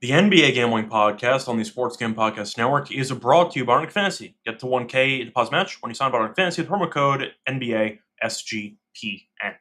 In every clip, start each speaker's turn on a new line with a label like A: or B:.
A: The NBA Gambling Podcast on the Sports Gambling Podcast Network is brought to you by Arctic Fantasy. Get to 1K deposit match when you sign up on Arctic Fantasy with promo code NBA SGPN.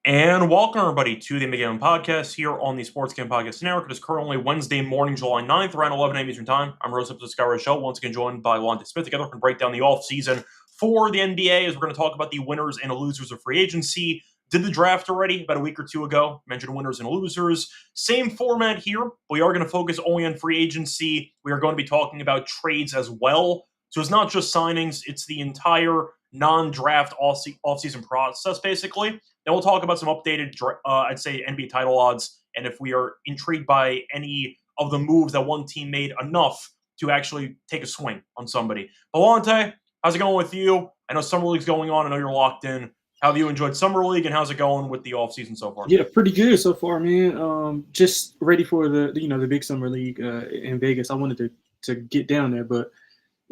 A: And welcome, everybody, to the NBA Gambling Podcast here on the Sports Gambling Podcast Network. It is currently Wednesday morning, July 9th, around 11 a.m. Eastern Time. I'm Rose up to Sky Reichel, once again joined by Lonte Smith. Together, we're going to break down the offseason for the NBA as we're going to talk about the winners and losers of free agency. Did the draft already about a week or two ago. Mentioned winners and losers. Same format here. We are going to focus only on free agency. We are going to be talking about trades as well. So it's not just signings. It's the entire non-draft off-season process, basically. Then we'll talk about some updated, I'd say, NBA title odds. And if we are intrigued by any of the moves that one team made enough to actually take a swing on somebody. Lonte, how's it going with you? I know Summer League's going on. I know you're locked in. How have you enjoyed Summer League, and how's it going with the offseason so far?
B: Yeah, pretty good so far, man. Just ready for the big Summer League in Vegas. I wanted to get down there, but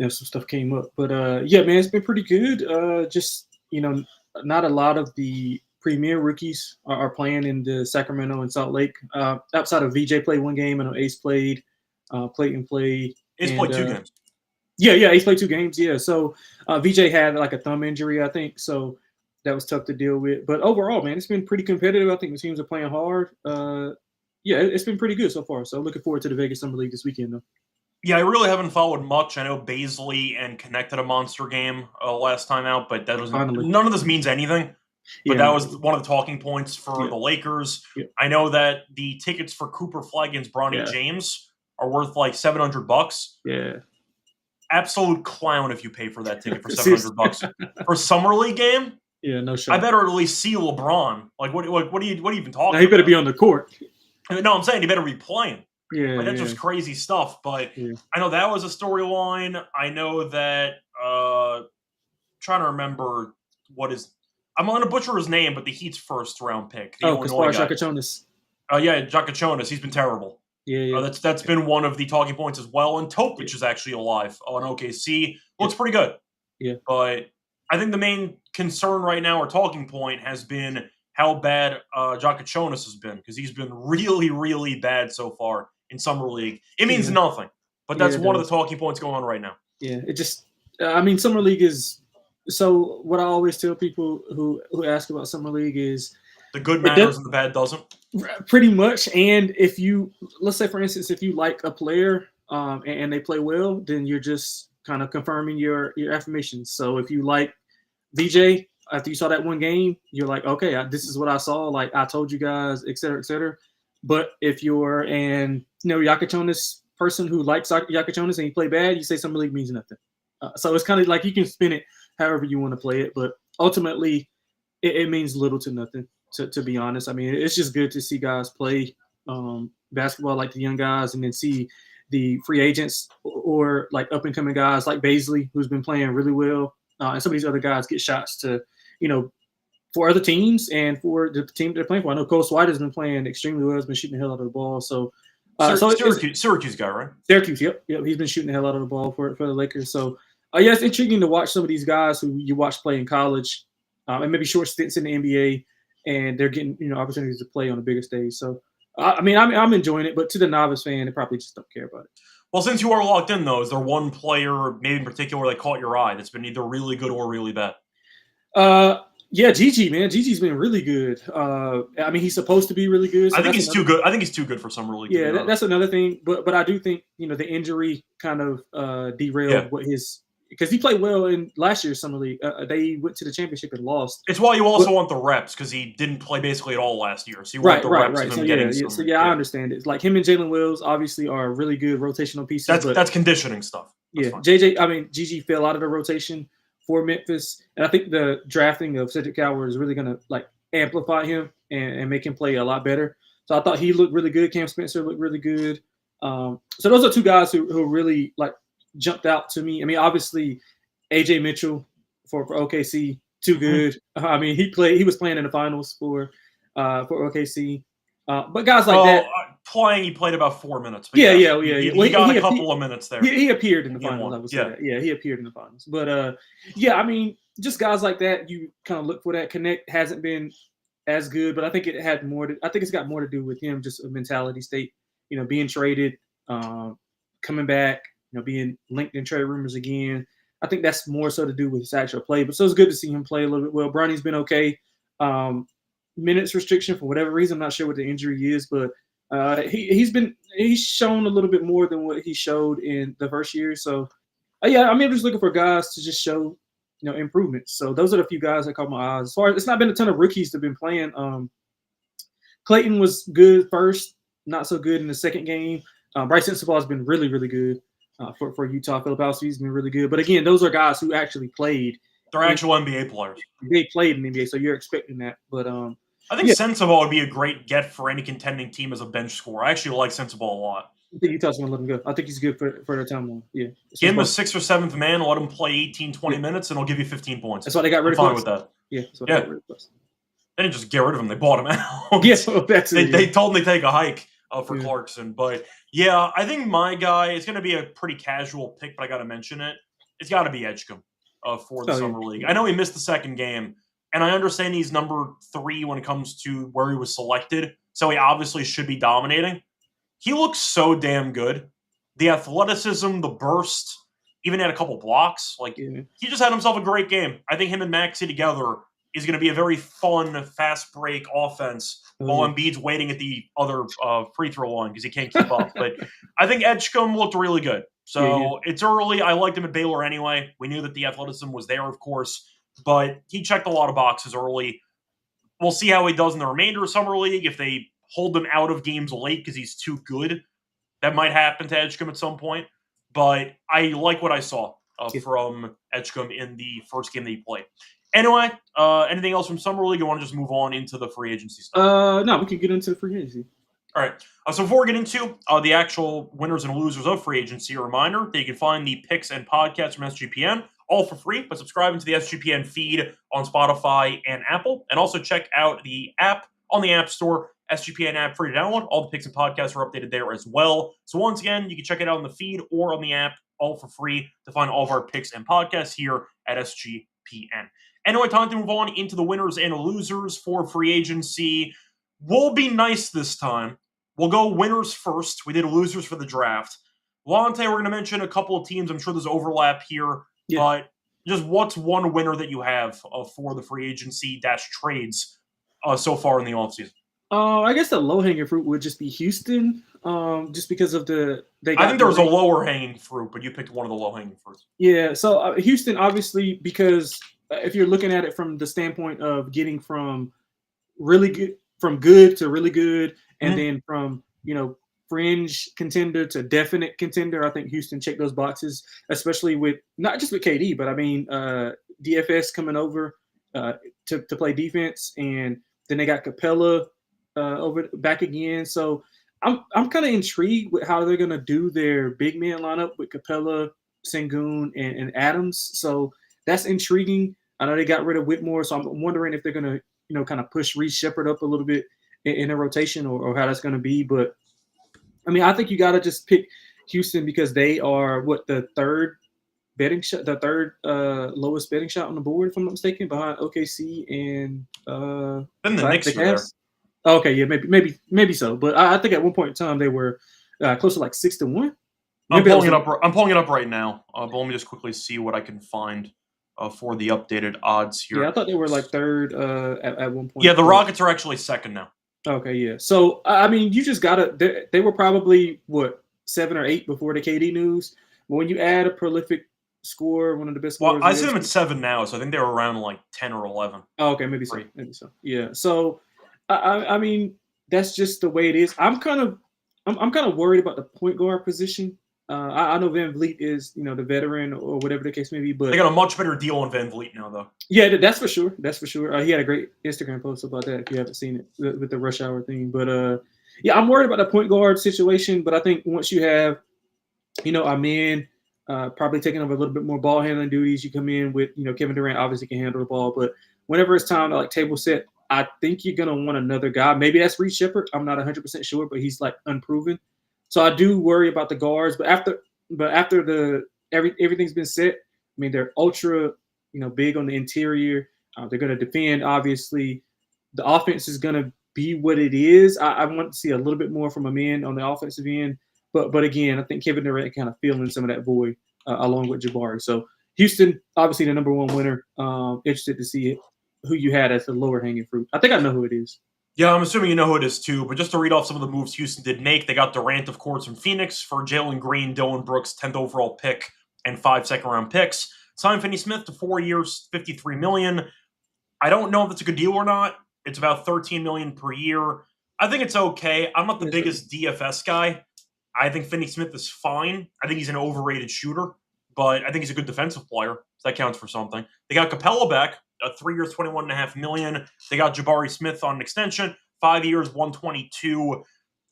B: some stuff came up. But yeah, man, it's been pretty good. Just not a lot of the premier rookies are playing in the Sacramento and Salt Lake. Outside of VJ played one game, I know Ace played, Clayton played.
A: Ace played 2 games.
B: Yeah, Ace played 2 games. Yeah, so VJ had like a thumb injury, I think. So that was tough to deal with. But overall, man, it's been pretty competitive. I think the teams are playing hard. Yeah, it's been pretty good so far. So looking forward to the Vegas Summer League this weekend, though.
A: Yeah, I really haven't followed much. I know Baisley and Connected a monster game last time out, but that was none of this means anything. But that was one of the talking points for the Lakers. Yeah. I know that the tickets for Cooper Flag against Bronny James are worth like $700.
B: Yeah.
A: Absolute clown if you pay for that ticket for $700 for a Summer League game.
B: Yeah, no shot.
A: I better at least see LeBron. Like, what are you even talking about?
B: He better be on the court.
A: No, I'm saying he better be playing.
B: Yeah,
A: that's just crazy stuff. But I know that was a storyline. I know that trying to remember I'm going to butcher his name, but the Heat's first round pick.
B: Kaspar Jakachonis.
A: Yeah, Jakachonis. He's been terrible.
B: Yeah.
A: That's been one of the talking points as well. And Topic is actually alive on OKC. Looks pretty good.
B: Yeah.
A: But I think the main concern right now, or talking point, has been how bad Jakachonis has been, because he's been really, really bad so far in Summer League. It means nothing, but that's one of the talking points going on right now.
B: Yeah, it just Summer League is – so what I always tell people who ask about Summer League is –
A: the good matters and the bad doesn't?
B: Pretty much. And if you – let's say, for instance, if you like a player and they play well, then you're just kind of confirming your affirmations. So if you like VJ, after you saw that one game, you're like, okay, this is what I saw. Like, I told you guys, et cetera, et cetera. But if you're Jakachonis person who likes Jakachonis and you play bad, you say Summer League means nothing. So it's kind of like you can spin it however you want to play it. But ultimately, it means little to nothing, to be honest. I mean, it's just good to see guys play basketball like the young guys, and then see the free agents or like up-and-coming guys like Baisley, who's been playing really well. And some of these other guys get shots to, for other teams and for the team they're playing for. I know Cole Swider has been playing extremely well. He's been shooting the hell out of the ball. So,
A: Syracuse guy, right?
B: Syracuse, yep. He's been shooting the hell out of the ball for the Lakers. So, yeah, it's intriguing to watch some of these guys who you watch play in college and maybe short stints in the NBA, and they're getting opportunities to play on a bigger stage. So, I'm enjoying it, but to the novice fan, they probably just don't care about it.
A: Well, since you are locked in, though, is there one player, maybe in particular, that caught your eye that's been either really good or really bad?
B: Yeah, Gigi, man. Gigi's been really good. He's supposed to be really good. So
A: I think he's too good. I think he's too good for Summer League.
B: Yeah, that's another thing. But I do think, the injury kind of derailed what his – because he played well in last year's Summer League. They went to the championship and lost.
A: It's why you also want the reps, because he didn't play basically at all last year. So you want the reps of him getting some.
B: I understand it. Like him and Jalen Wills obviously are really good rotational pieces.
A: That's conditioning stuff.
B: That's fine. Gigi fell out of the rotation for Memphis. And I think the drafting of Cedric Coward is really going to like amplify him and make him play a lot better. So I thought he looked really good. Cam Spencer looked really good. So those are 2 guys who really like jumped out to me. I mean, obviously, AJ Mitchell for OKC, too good. He was playing in the finals for OKC. But guys like that.
A: He played about 4 minutes.
B: Yeah.
A: He got a couple of minutes there.
B: He appeared in the finals, I would say that. Yeah, he appeared in the finals. But, just guys like that, you kind of look for that. Connect hasn't been as good, but I think it had more. I think it's got more to do with him, just a mentality state. Being traded, coming back, being linked in trade rumors again. I think that's more so to do with his actual play. But so it's good to see him play a little bit well. Bronny's been okay. Minutes restriction for whatever reason. I'm not sure what the injury is, but he's shown a little bit more than what he showed in the first year. So yeah, I'm just looking for guys to just show improvements. So those are the few guys that caught my eyes. As far as it's not been a ton of rookies that have been playing. Clayton was good first, not so good in the second game. Bryce Sensabaugh has been really, really good for Utah. Filipowski's been really good. But again, those are guys who actually played.
A: They're actual NBA players.
B: They played in the NBA, so you're expecting that. But
A: I think Sensabaugh would be a great get for any contending team as a bench scorer. I actually like Sensabaugh a lot.
B: I think Utah's going to let him go. I think he's good for their timeline. Yeah.
A: Give him a 6th or 7th man, let him play 18, 20 minutes, and he'll give you 15 points.
B: That's why they got rid of
A: fine with that.
B: Yeah. That's why they got rid of us.
A: They didn't just get rid of him. They bought him out.
B: Yeah, so that's it.
A: They told him to take a hike for Clarkson. But, yeah, I think my guy is going to be a pretty casual pick, but I got to mention it. It's got to be Edgecombe for the Summer League. I know he missed the second game, and I understand he's number 3 when it comes to where he was selected, so he obviously should be dominating. He looks so damn good. The athleticism, the burst, even had a couple blocks. He just had himself a great game. I think him and Maxey together is going to be a very fun, fast break offense while Embiid's waiting at the other free throw line because he can't keep up. But I think Edgecombe looked really good. So it's early. I liked him at Baylor anyway. We knew that the athleticism was there, of course, but he checked a lot of boxes early. We'll see how he does in the remainder of Summer League. If they hold him out of games late because he's too good, that might happen to Edgecombe at some point. But I like what I saw from Edgecombe in the first game that he played. Anyway, anything else from Summer League? I want to just move on into the free agency stuff.
B: No, we can get into the free agency.
A: All right. So before we get into the actual winners and losers of free agency, a reminder that you can find the picks and podcasts from SGPN all for free by subscribing to the SGPN feed on Spotify and Apple. And also check out the app on the App Store, SGPN app, free to download. All the picks and podcasts are updated there as well. So once again, you can check it out on the feed or on the app, all for free, to find all of our picks and podcasts here at SGPN. Anyway, time to move on into the winners and losers for free agency. We'll be nice this time. We'll go winners first. We did losers for the draft. Lonte, we're going to mention a couple of teams. I'm sure there's overlap here. Yeah. But just what's one winner that you have for the free agency trades so far in the offseason?
B: I guess the low-hanging fruit would just be Houston, just because of I
A: think there was a lower-hanging fruit, but you picked one of the low-hanging fruits.
B: Yeah, so Houston, obviously, because if you're looking at it from the standpoint of getting from good to really good, and then from fringe contender to definite contender, I think Houston checked those boxes, especially with not just with KD, but I mean DFS coming over to play defense, and then they got Capella back again. So I'm kind of intrigued with how they're gonna do their big man lineup with Capella, Sengun, and Adams. So that's intriguing. I know they got rid of Whitmore, so I'm wondering if they're gonna kind of push Reece Shepherd up a little bit in a rotation or how that's gonna be. But I mean, I think you gotta just pick Houston because they are the third lowest betting shot on the board, if I'm not mistaken, behind OKC and
A: then the Knicks are there.
B: Okay, yeah, maybe so. But I think at one point in time they were close to like 6-1.
A: I'm pulling it up right now. But let me just quickly see what I can find for the updated odds here.
B: Yeah, I thought they were like third at one point.
A: Yeah, the Rockets are actually second now.
B: Okay, yeah. So I mean, you just gotta. They were probably 7 or 8 before the KD news. But when you add a prolific scorer, one of the best scorers.
A: Well, I see them at 7 now, so I think they were around like 10 or 11.
B: Oh, okay, maybe so. Yeah. So I mean, that's just the way it is. I'm kind of worried about the point guard position. I know Van Vliet is, the veteran or whatever the case may be, but
A: they got a much better deal on Van Vliet now, though.
B: Yeah, that's for sure. He had a great Instagram post about that. If you haven't seen it with the rush hour thing, but yeah, I'm worried about the point guard situation. But I think once you have, Amen probably taking over a little bit more ball handling duties, you come in with, Kevin Durant obviously can handle the ball, but whenever it's time to table set, I think you're gonna want another guy. Maybe that's Reece Shepherd. I'm not 100% sure, but he's unproven. So I do worry about the guards. But after everything's been set, I mean they're ultra, big on the interior. They're gonna defend, obviously. the offense is going to be what it is. I want to see a little bit more from a man on the offensive end. But again, I think Kevin Durant kind of filling some of that void along with Jabari. So Houston, obviously the number one winner. Interested to see who you had as the lower hanging fruit. I think I know who it is.
A: Yeah, I'm assuming you know who it is too, but just to read off some of the moves Houston did make, they got Durant, of course, from Phoenix for Jalen Green, Dillon Brooks, 10th overall pick, and 5 second-round picks. Signed Finney Smith to 4 years, $53 million. I don't know if it's a good deal or not. It's about $13 million per year. I think it's okay. I'm not the biggest DFS guy. I think Finney Smith is fine. I think he's an overrated shooter, but I think he's a good defensive player, so that counts for something. They got Capella back, 3 years, $21.5 million. They got Jabari Smith on an extension, 5 years, $122.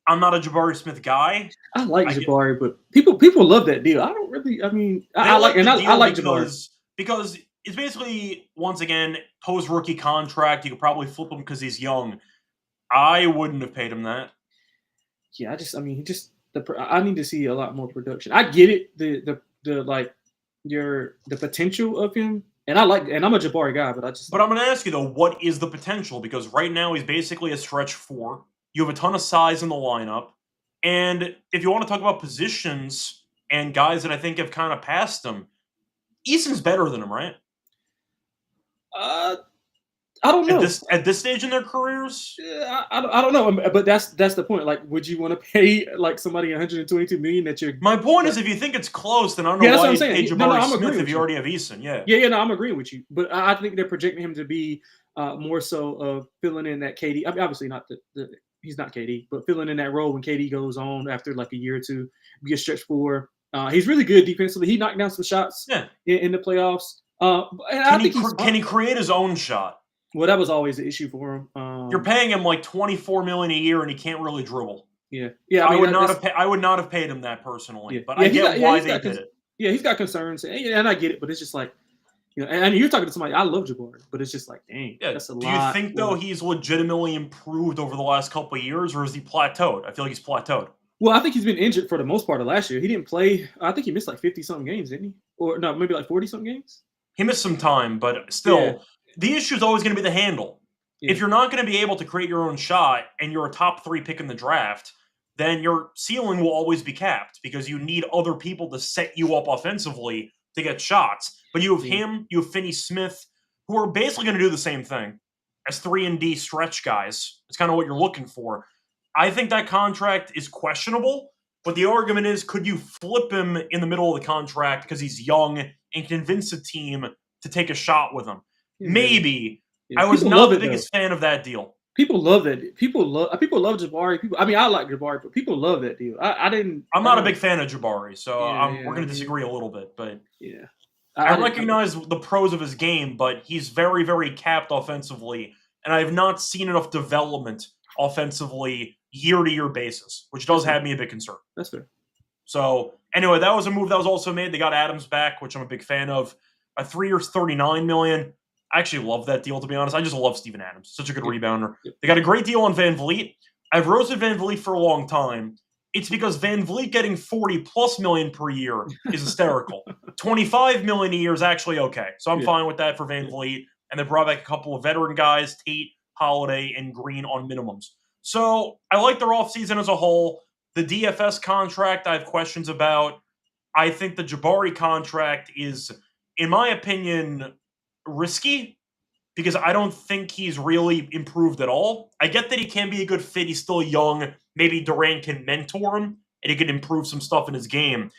A: I'm not a Jabari Smith guy.
B: I like Jabari, but people love that deal. I don't really. I mean, I like Jabari
A: because it's basically, once again, post rookie contract. You could probably flip him because he's young. I wouldn't have paid him that.
B: Yeah, I need to see a lot more production. I get it, the potential of him, and I'm a Jabari guy, but
A: I'm going to ask you though, what is the potential? Because right now he's basically a stretch 4. You have a ton of size in the lineup, and if you want to talk about positions and guys that I think have kind of passed him, Eason's better than him, right?
B: I don't know.
A: At this stage in their careers,
B: I don't know. But that's the point. Like, would you want to pay like somebody $122 million that you're?
A: My point is, if you think it's close, then I don't know why you pay Jabari Smith if you already have Eason.
B: No, I'm agreeing with you. But I think they're projecting him to be more so of filling in that KD. I mean, obviously not he's not KD, but filling in that role when KD goes on after like a year or two, be a stretch 4. He's really good defensively. He knocked down some shots in the playoffs.
A: Can he create his own shot?
B: Well, that was always the issue for him.
A: You're paying him like $24 million a year, and he can't really dribble.
B: Yeah.
A: I would not have paid him that personally, but I get why they did it.
B: Yeah, he's got concerns, and I get it, but it's just like, and you're talking to somebody. I love Jabari, but it's just like, dang, that's a lot.
A: Do you think though he's legitimately improved over the last couple of years, or is he plateaued? I feel like he's plateaued.
B: Well, I think he's been injured for the most part of last year. He didn't play. I think he missed like 50-something games, didn't he? Or no, maybe like 40-something games.
A: He missed some time, but still, the issue is always going to be the handle. Yeah. If you're not going to be able to create your own shot and you're a top 3 pick in the draft, then your ceiling will always be capped because you need other people to set you up offensively to get shots. But you have him, you have Finney Smith, who are basically going to do the same thing as 3-and-D stretch guys. It's kind of what you're looking for. I think that contract is questionable, but the argument is, could you flip him in the middle of the contract because he's young and convince a team to take a shot with him? Maybe. Yeah. I was not the biggest fan of that deal.
B: People love that. People love Jabari. I like Jabari, but people love that deal. I'm
A: not a big fan of Jabari, so we're going to disagree a little bit. But I recognize the pros of his game, but he's very, very capped offensively, and I have not seen enough development offensively year-to-year basis, which does have me a bit concerned.
B: That's fair.
A: So anyway, that was a move that was also made. They got Adams back, which I'm a big fan of. 3 years, $39 million. I actually love that deal, to be honest. I just love Steven Adams. Such a good rebounder. They got a great deal on Van Vliet. I've roasted Van Vliet for a long time. It's because Van Vliet getting $40+ million per year is hysterical. $25 million a year is actually okay. So I'm fine with that for Van Vliet. And they brought back a couple of veteran guys, Tate, Holiday, and Green on minimums. So I like their offseason as a whole. The DFS contract I have questions about. I think the Jabari contract is, in my opinion, risky because I don't think he's really improved at all. I get that he can be a good fit. He's still young. Maybe Durant can mentor him and he can improve some stuff in his game.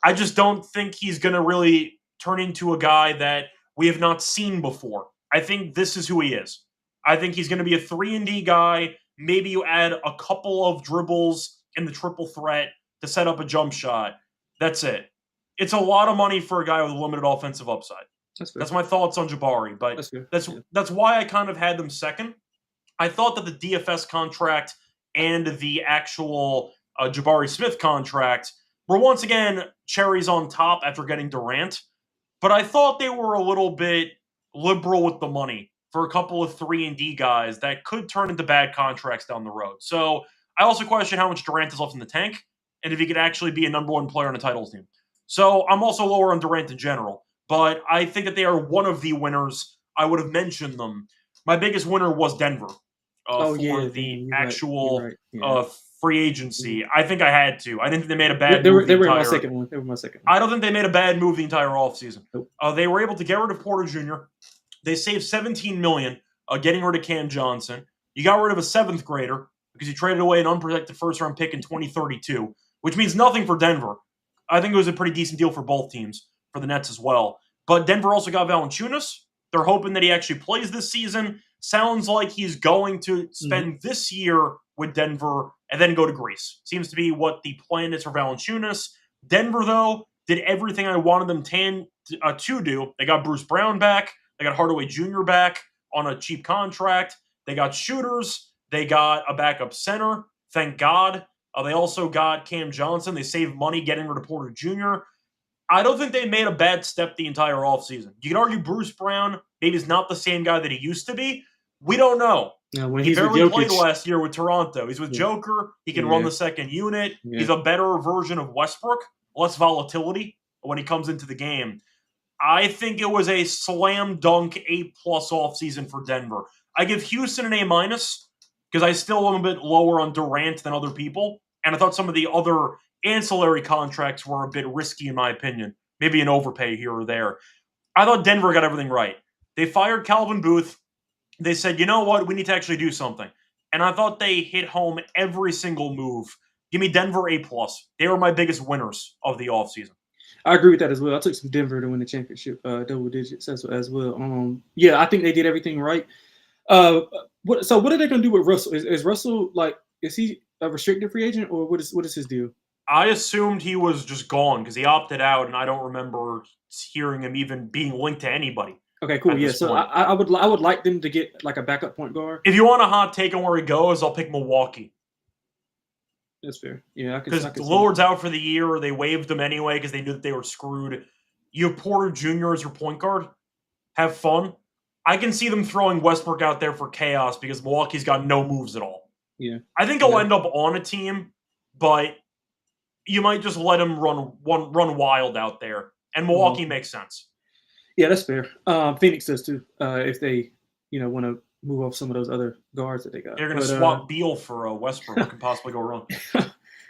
A: I just don't think he's going to really turn into a guy that we have not seen before. I think this is who he is. I think he's going to be a 3-and-D guy. Maybe you add a couple of dribbles in the triple threat to set up a jump shot. That's it. It's a lot of money for a guy with limited offensive upside. That's my thoughts on Jabari, but that's why I kind of had them second. I thought that the DFS contract and the actual Jabari Smith contract were once again cherries on top after getting Durant, but I thought they were a little bit liberal with the money for a couple of 3-and-D guys that could turn into bad contracts down the road. So I also question how much Durant is left in the tank and if he could actually be a number 1 player on a titles team. So I'm also lower on Durant in general. But I think that they are one of the winners. I would have mentioned them. My biggest winner was Denver for
B: yeah,
A: the
B: you're
A: actual
B: right. Yeah.
A: free agency. I think I had to. I didn't think they made a
B: They,
A: bad
B: they were
A: move.
B: they were my second one. They were my second one.
A: I don't think they made a bad move the entire offseason.
B: Nope.
A: They were able to get rid of Porter Jr. They saved $17 million getting rid of Cam Johnson. You got rid of a seventh grader because you traded away an unprotected first-round pick in 2032, which means nothing for Denver. I think it was a pretty decent deal for both teams, for the Nets as well. But Denver also got Valanciunas. They're hoping that he actually plays this season. Sounds like he's going to spend this year with Denver and then go to Greece. Seems to be what the plan is for Valanciunas. Denver, though, did everything I wanted them to do. They got Bruce Brown back. They got Hardaway Jr. back on a cheap contract. They got shooters. They got a backup center. Thank God. They also got Cam Johnson. They saved money getting rid of Porter Jr. I don't think they made a bad step the entire offseason. You can argue Bruce Brown maybe is not the same guy that he used to be. We don't know.
B: Yeah, when
A: he
B: he's
A: barely
B: with
A: played last year with Toronto. He's with Joker. He can run the second unit. He's a better version of Westbrook. Less volatility when he comes into the game. I think it was a slam dunk A+ offseason for Denver. I give Houston an A- because I still am a bit lower on Durant than other people. And I thought some of the other ancillary contracts were a bit risky in my opinion. Maybe an overpay here or there. I thought Denver got everything right. They fired Calvin Booth. They said, you know what? We need to actually do something. And I thought they hit home every single move. Give me Denver A+. They were my biggest winners of the offseason.
B: I agree with that as well. I took some Denver to win the championship, double digits as well. Yeah, I think they did everything right. So what are they going to do with Russell? Is Russell is he a restricted free agent or what is his deal?
A: I assumed he was just gone because he opted out, and I don't remember hearing him even being linked to anybody.
B: Okay, cool. Yeah, so I would like them to get like a backup point guard.
A: If you want a hot take on where he goes, I'll pick Milwaukee.
B: That's fair. Yeah,
A: because Lillard's out for the year, or they waived him anyway because they knew that they were screwed. You have Porter Jr. as your point guard. Have fun. I can see them throwing Westbrook out there for chaos because Milwaukee's got no moves at all.
B: Yeah,
A: I think he'll end up on a team, but you might just let him run wild out there, and Milwaukee makes sense.
B: Yeah, that's fair. Phoenix does too. If they, want to move off some of those other guards that they got.
A: They're going to swap Beal for Westbrook. What could possibly go wrong?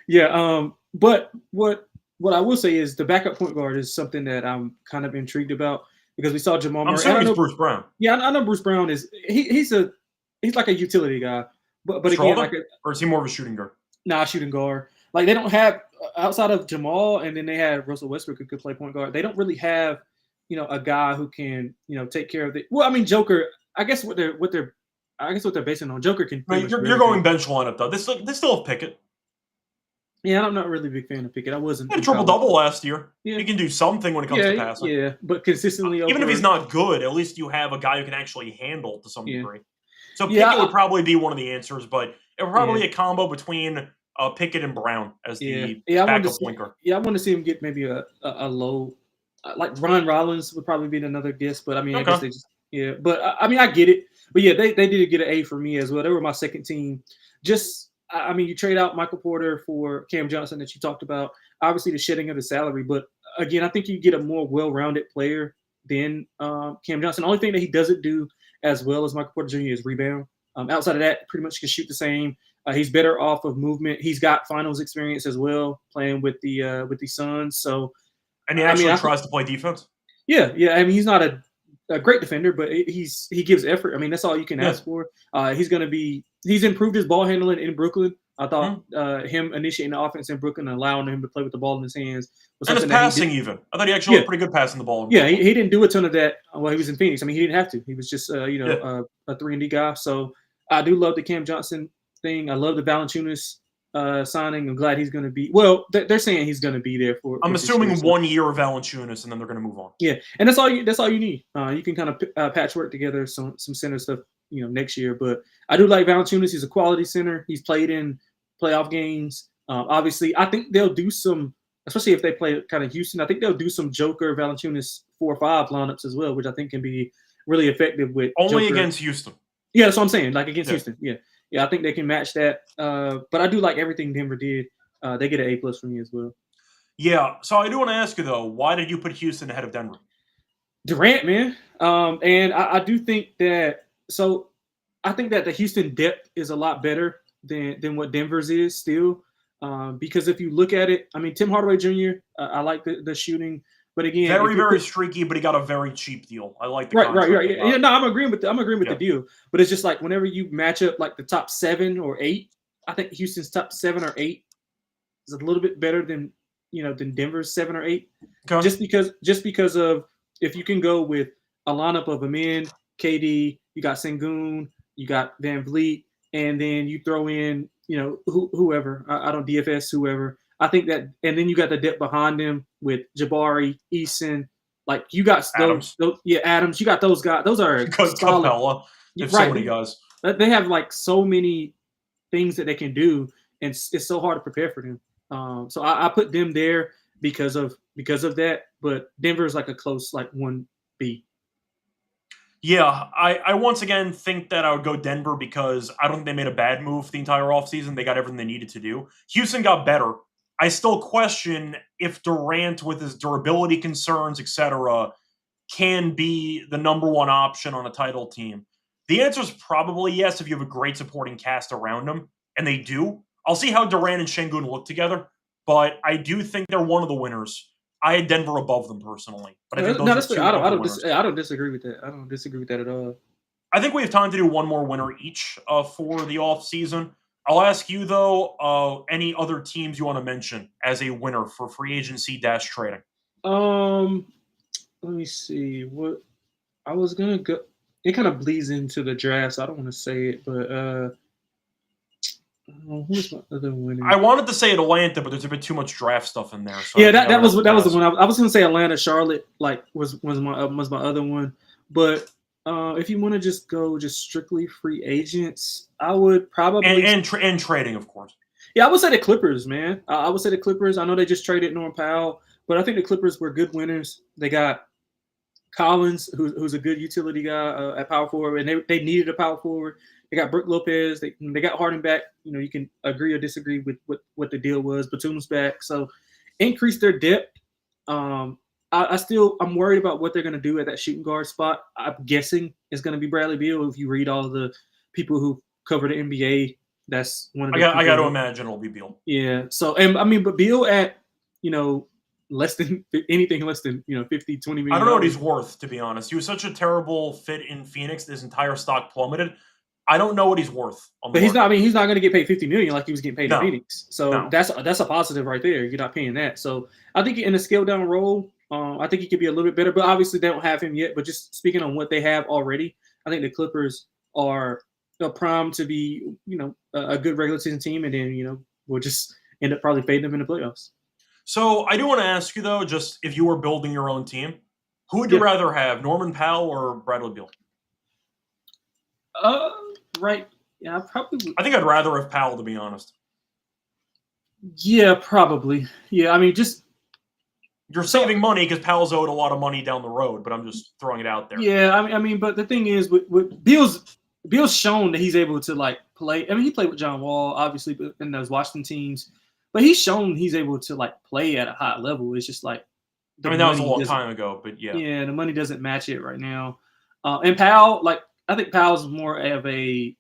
B: Yeah. But what I will say is the backup point guard is something that I'm kind of intrigued about because we saw Jamal Murray.
A: I'm assuming it's Bruce Brown.
B: Yeah, I know Bruce Brown is. He's like a utility guy. But again,
A: or is he more of a shooting guard?
B: Nah, shooting guard. Like they don't have outside of Jamal, and then they had Russell Westbrook who could play point guard. They don't really have, a guy who can, take care of the. Well, I mean, Joker. I guess what they're basing on. Joker can.
A: You're going bench lineup though. They still have Pickett.
B: Yeah, I'm not really a big fan of Pickett. I wasn't.
A: He had a triple-double last year. Yeah. He can do something when it comes to passing.
B: Yeah, but consistently.
A: Even if he's not good, at least you have a guy who can actually handle to some degree. So Pickett would probably be one of the answers, but it would probably be a combo between Pickett and Brown as the backup point guard.
B: Yeah, I want to see him get maybe a low, like Ron Rollins would probably be another guess, but I mean, I guess they just But I mean, I get it. But yeah, they did get an A for me as well. They were my second team. I mean, you trade out Michael Porter for Cam Johnson that you talked about. Obviously, the shedding of the salary, but again, I think you get a more well-rounded player than Cam Johnson. The only thing that he doesn't do as well as Michael Porter Jr. is rebound. Outside of that, pretty much can shoot the same. He's better off of movement. He's got finals experience as well, playing with the Suns. So,
A: and he actually tries to play defense.
B: Yeah. I mean, he's not a great defender, but he gives effort. I mean, that's all you can ask for. He's improved his ball handling in Brooklyn. I thought him initiating the offense in Brooklyn and allowing him to play with the ball in his hands was
A: and his passing even. I thought he actually had pretty good passing the ball.
B: Yeah, he didn't do a ton of that while he was in Phoenix. I mean, he didn't have to. He was just a 3-and-D guy. So I do love the Cam Johnson thing. I love the Valanciunas signing. I'm glad he's going to be. Well, they're saying he's going to be there for.
A: I'm assuming 1 year of Valanciunas, and then they're going to move on.
B: Yeah, and that's all you need. You can kind of patchwork together some center stuff, next year. But I do like Valanciunas. He's a quality center. He's played in playoff games. Obviously, I think they'll do some, especially if they play kind of Houston. I think they'll do some Joker Valanciunas 4-5 lineups as well, which I think can be really effective with
A: only
B: Joker.
A: Against Houston.
B: Yeah, that's what I'm saying. Like against Houston. Yeah, I think they can match that. But I do like everything Denver did. They get an A+ from me as well.
A: Yeah. So I do want to ask you though, why did you put Houston ahead of Denver?
B: Durant, man. And I do think that. So I think that the Houston depth is a lot better than what Denver's is still. Because if you look at it, I mean, Tim Hardaway Jr., I like the shooting. But again,
A: very, very streaky, but he got a very cheap deal. I like the contract.
B: Right. Yeah, no, I'm agreeing with the deal. But it's just like whenever you match up like the top 7 or 8, I think Houston's top 7 or 8 is a little bit better than Denver's 7 or 8. Okay. Just because of if you can go with a lineup of Amin, KD, you got Sengun, you got Van Vliet, and then you throw in whoever I don't DFS whoever. I think that, and then you got the depth behind them with Jabari, Eason, like you got Adams. Adams. You got those guys. Those are solid.
A: Capella. Right. So many guys.
B: They have like so many things that they can do, and it's so hard to prepare for them. So I put them there because of that. But Denver is like a close like 1B.
A: Yeah, I once again think that I would go Denver because I don't think they made a bad move the entire offseason. They got everything they needed to do. Houston got better. I still question if Durant, with his durability concerns, etc., can be the number one option on a title team. The answer is probably yes if you have a great supporting cast around them, and they do. I'll see how Durant and Şengün look together, but I do think they're one of the winners. I had Denver above them personally, but I think those
B: I don't disagree with that. I don't disagree with that at all.
A: I think we have time to do one more winner each for the offseason. I'll ask you, though, any other teams you want to mention as a winner for free agency - trading?
B: Let me see. What I was going to go – it kind of bleeds into the draft, so I don't want to say it, but who's my other winner?
A: I wanted to say Atlanta, but there's a bit too much draft stuff in there. So
B: yeah, that was the one. I was going to say Atlanta. Charlotte was my other one. But if you want to just go strictly free agents, I would probably
A: and trading, of course.
B: Yeah, I would say the Clippers, man. I would say the Clippers. I know they just traded Norman Powell, but I think the Clippers were good winners. They got Collins, who's a good utility guy at power forward, and they needed a power forward. They got Brook Lopez. They got Harden back. You can agree or disagree with what the deal was. Batum's back, so increase their depth. I'm worried about what they're going to do at that shooting guard spot. I'm guessing it's going to be Bradley Beal. If you read all the people who cover the NBA, that's one of the.
A: I got to imagine it'll be Beal.
B: Yeah. So, and I mean, but Beal at less than anything less than 50, 20 million.
A: I don't know what he's worth, to be honest. He was such a terrible fit in Phoenix. His entire stock plummeted. I don't know what he's worth.
B: But he's not. I mean, he's not going to get paid $50 million like he was getting paid in Phoenix. So that's a positive right there. You're not paying that. So I think in a scaled down role, I think he could be a little bit better. But obviously they don't have him yet. But just speaking on what they have already, I think the Clippers are primed to be a good regular season team, and then we'll just end up probably fading them in the playoffs.
A: So I do want to ask you though, just if you were building your own team, who would you rather have, Norman Powell or Bradley Beal?
B: Right. Yeah, probably.
A: I think I'd rather have Powell, to be honest.
B: Yeah, probably. Yeah, I mean, just
A: you're saving money because Powell's owed a lot of money down the road, but I'm just throwing it out there.
B: Yeah, I mean, but the thing is, with Beal's shown that he's able to play. I mean, he played with John Wall, obviously, in those Washington teams, but he's shown he's able to play at a high level. It's just that was a long time ago, but yeah. Yeah, the money doesn't match it right now. And Powell, I think Powell's more of a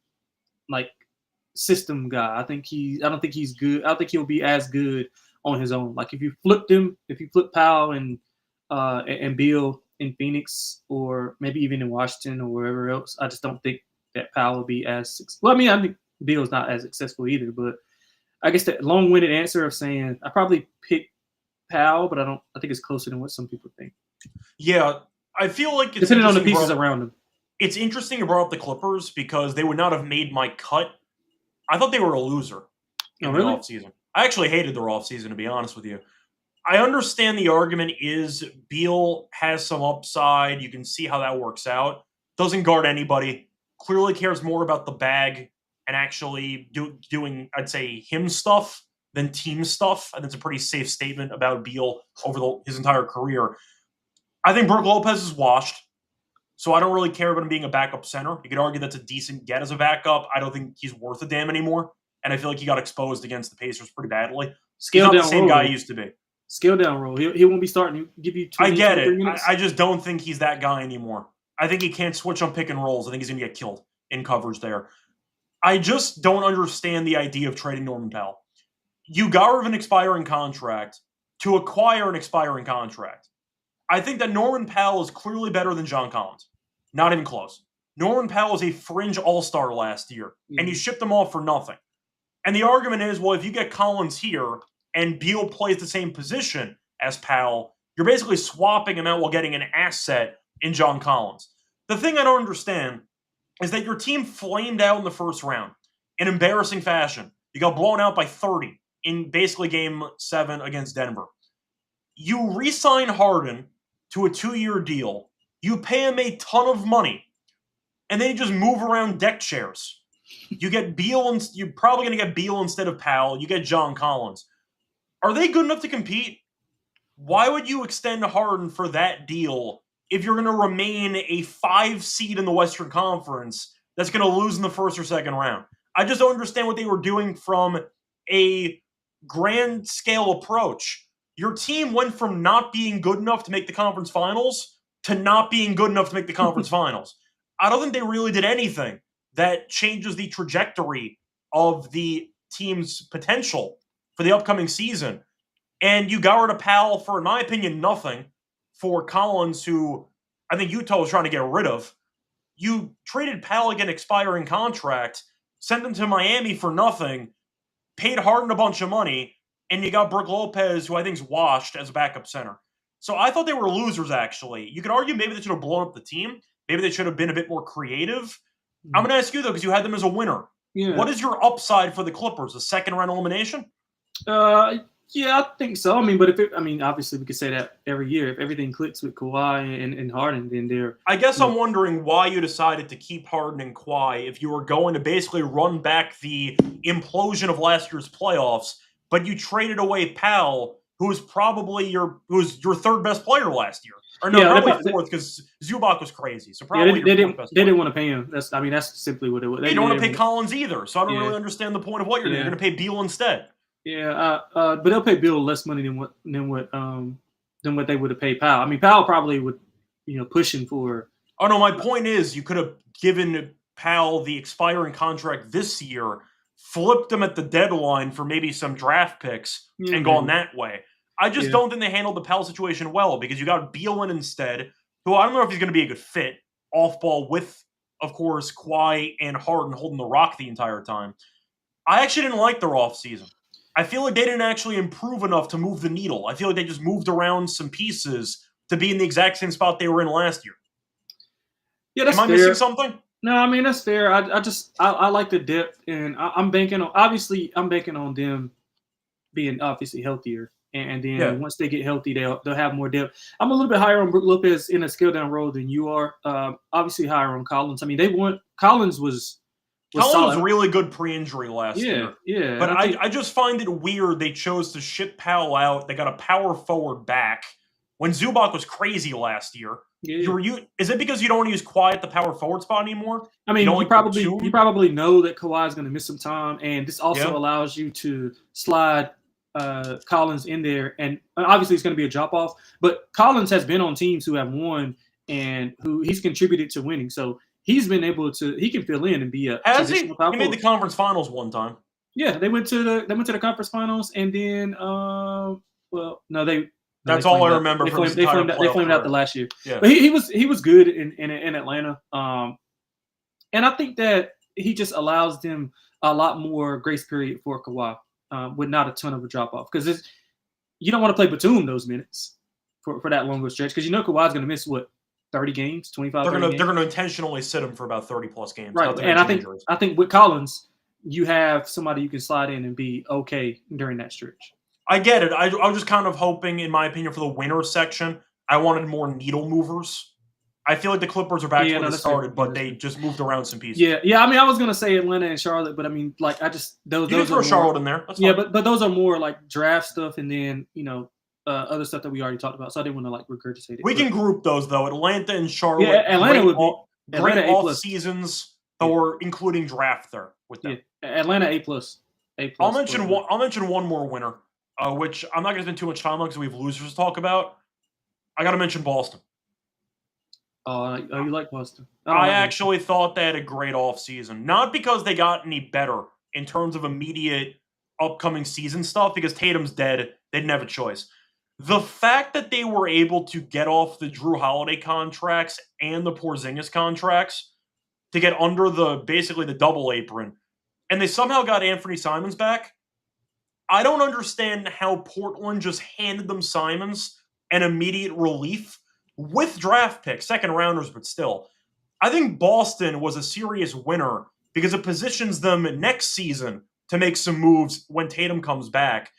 B: system guy. I don't think he's good. I don't think he'll be as good on his own. If you flip Powell and Beal in Phoenix, or maybe even in Washington or wherever else, I just don't think that Powell will be as well. I mean, I think Beal's not as successful either. But I guess that long-winded answer of saying I probably pick Powell, but I think it's closer than what some people think.
A: Yeah, I feel like it's
B: depending on the pieces around him.
A: It's interesting you brought up the Clippers because they would not have made my cut. I thought they were a loser in the offseason. I actually hated their offseason, to be honest with you. I understand the argument is Beal has some upside. You can see how that works out. Doesn't guard anybody. Clearly cares more about the bag and actually doing, I'd say, him stuff than team stuff. I think it's a pretty safe statement about Beal over his entire career. I think Brook Lopez is washed. So I don't really care about him being a backup center. You could argue that's a decent get as a backup. I don't think he's worth a damn anymore. And I feel like he got exposed against the Pacers pretty badly. He's not the same guy he used to be.
B: Scale down role. He won't be starting. He'll give you 20,
A: I get it.
B: minutes.
A: I just don't think he's that guy anymore. I think he can't switch on pick and rolls. I think he's going to get killed. in coverage there. I just don't understand the idea of trading Norman Powell. You got rid of an expiring contract to acquire an expiring contract. I think that Norman Powell is clearly better than John Collins. Not even close. Norman Powell was a fringe all-star last year, and you shipped him off for nothing. And the argument is, well, if you get Collins here and Beal plays the same position as Powell, you're basically swapping him out while getting an asset in John Collins. The thing I don't understand is that your team flamed out in the first round in embarrassing fashion. You got blown out by 30 in basically Game 7 against Denver. You re-sign Harden to a 2-year deal. You pay him a ton of money, and then you just move around deck chairs. You get Beal, and you're probably going to get Beal instead of Powell. You get John Collins. Are they good enough to compete? Why would you extend Harden for that deal if you're going to remain a 5 seed in the Western Conference that's going to lose in the first or second round? I just don't understand what they were doing from a grand scale approach. Your team went from not being good enough to make the conference finals to not being good enough to make the conference finals. I don't think they really did anything that changes the trajectory of the team's potential for the upcoming season. And you got rid of Powell for, in my opinion, nothing for Collins, who I think Utah was trying to get rid of. You traded Powell again, expiring contract, sent him to Miami for nothing, paid Harden a bunch of money, and you got Brook Lopez, who I think is washed as a backup center. So I thought they were losers, actually. You could argue maybe they should have blown up the team. Maybe they should have been a bit more creative. I'm going to ask you, though, because you had them as a winner.
B: Yeah.
A: What is your upside for the Clippers? A second-round elimination?
B: Yeah, I think so. I mean, but obviously we could say that every year. If everything clicks with Kawhi and Harden, then they're...
A: I guess I'm wondering why you decided to keep Harden and Kawhi if you were going to basically run back the implosion of last year's playoffs, but you traded away Powell, who was probably your third best player last year. Or no, probably fourth, because Zubac was crazy. So probably
B: they didn't want to pay him. That's simply what it was.
A: They don't want to pay Collins either. So I don't really understand the point of what you're doing. You're going to pay Beal instead.
B: Yeah, but they'll pay Beal less money than what they would have paid Powell. I mean, Powell probably would, push him for.
A: Oh no, my point is you could have given Powell the expiring contract this year, flipped him at the deadline for maybe some draft picks, and gone that way. I just don't think they handled the Powell situation well because you got Beal in instead, who I don't know if he's going to be a good fit off ball with, of course, Kawhi and Harden holding the rock the entire time. I actually didn't like their offseason. I feel like they didn't actually improve enough to move the needle. I feel like they just moved around some pieces to be in the exact same spot they were in last year.
B: Yeah, that's
A: fair. Am I missing something?
B: No, I mean, that's fair. I like the depth, and I'm banking on them being obviously healthier. And then once they get healthy, they'll have more depth. I'm a little bit higher on Brook Lopez in a scale down role than you are. Obviously higher on Collins. I mean, Collins was
A: really good pre-injury last year.
B: Yeah.
A: But I just find it weird they chose to ship Powell out. They got a power forward back when Zubac was crazy last year. Yeah. Is it because you don't want to use Kawhi at the power forward spot anymore?
B: I mean, you probably know that Kawhi is going to miss some time, and this also allows you to slide Collins in there, and obviously it's going to be a drop off. But Collins has been on teams who have won and who he's contributed to winning, so he can fill in and be a traditional power forward.
A: He made the conference finals one time.
B: Yeah, they went to the conference finals, and then
A: That's all I remember from his entire playoff
B: They flamed out the last year.
A: Yeah.
B: But he was good in Atlanta. And I think that he just allows them a lot more grace period for Kawhi with not a ton of a drop-off. Because you don't want to play Batum those minutes for that longer stretch. Because Kawhi's going to miss, 30 games, 25
A: They're
B: games?
A: They're going to intentionally sit him for about 30-plus games.
B: Right, and I think with Collins, you have somebody you can slide in and be okay during that stretch.
A: I get it. I was just kind of hoping, in my opinion, for the winner section, I wanted more needle movers. I feel like the Clippers are back to where they started, but they just moved around some pieces.
B: Yeah. I mean, I was gonna say Atlanta and Charlotte, but I mean, those
A: you can throw Charlotte in there. That's fine.
B: But those are more like draft stuff, and then other stuff that we already talked about. So I didn't want to regurgitate it.
A: We can group those though. Atlanta and Charlotte.
B: Yeah, Atlanta would be
A: great off seasons, or including draft there with them.
B: Yeah, Atlanta A+.
A: I'll mention one more winner. Which I'm not going to spend too much time on because we have losers to talk about. I got to mention Boston.
B: You like Boston?
A: I actually thought they had a great offseason. Not because they got any better in terms of immediate upcoming season stuff, because Tatum's dead. They didn't have a choice. The fact that they were able to get off the Drew Holiday contracts and the Porzingis contracts to get under basically the double apron, and they somehow got Anthony Simons back. I don't understand how Portland just handed them Simons an immediate relief with draft picks, second rounders, but still. I think Boston was a serious winner because it positions them next season to make some moves when Tatum comes back.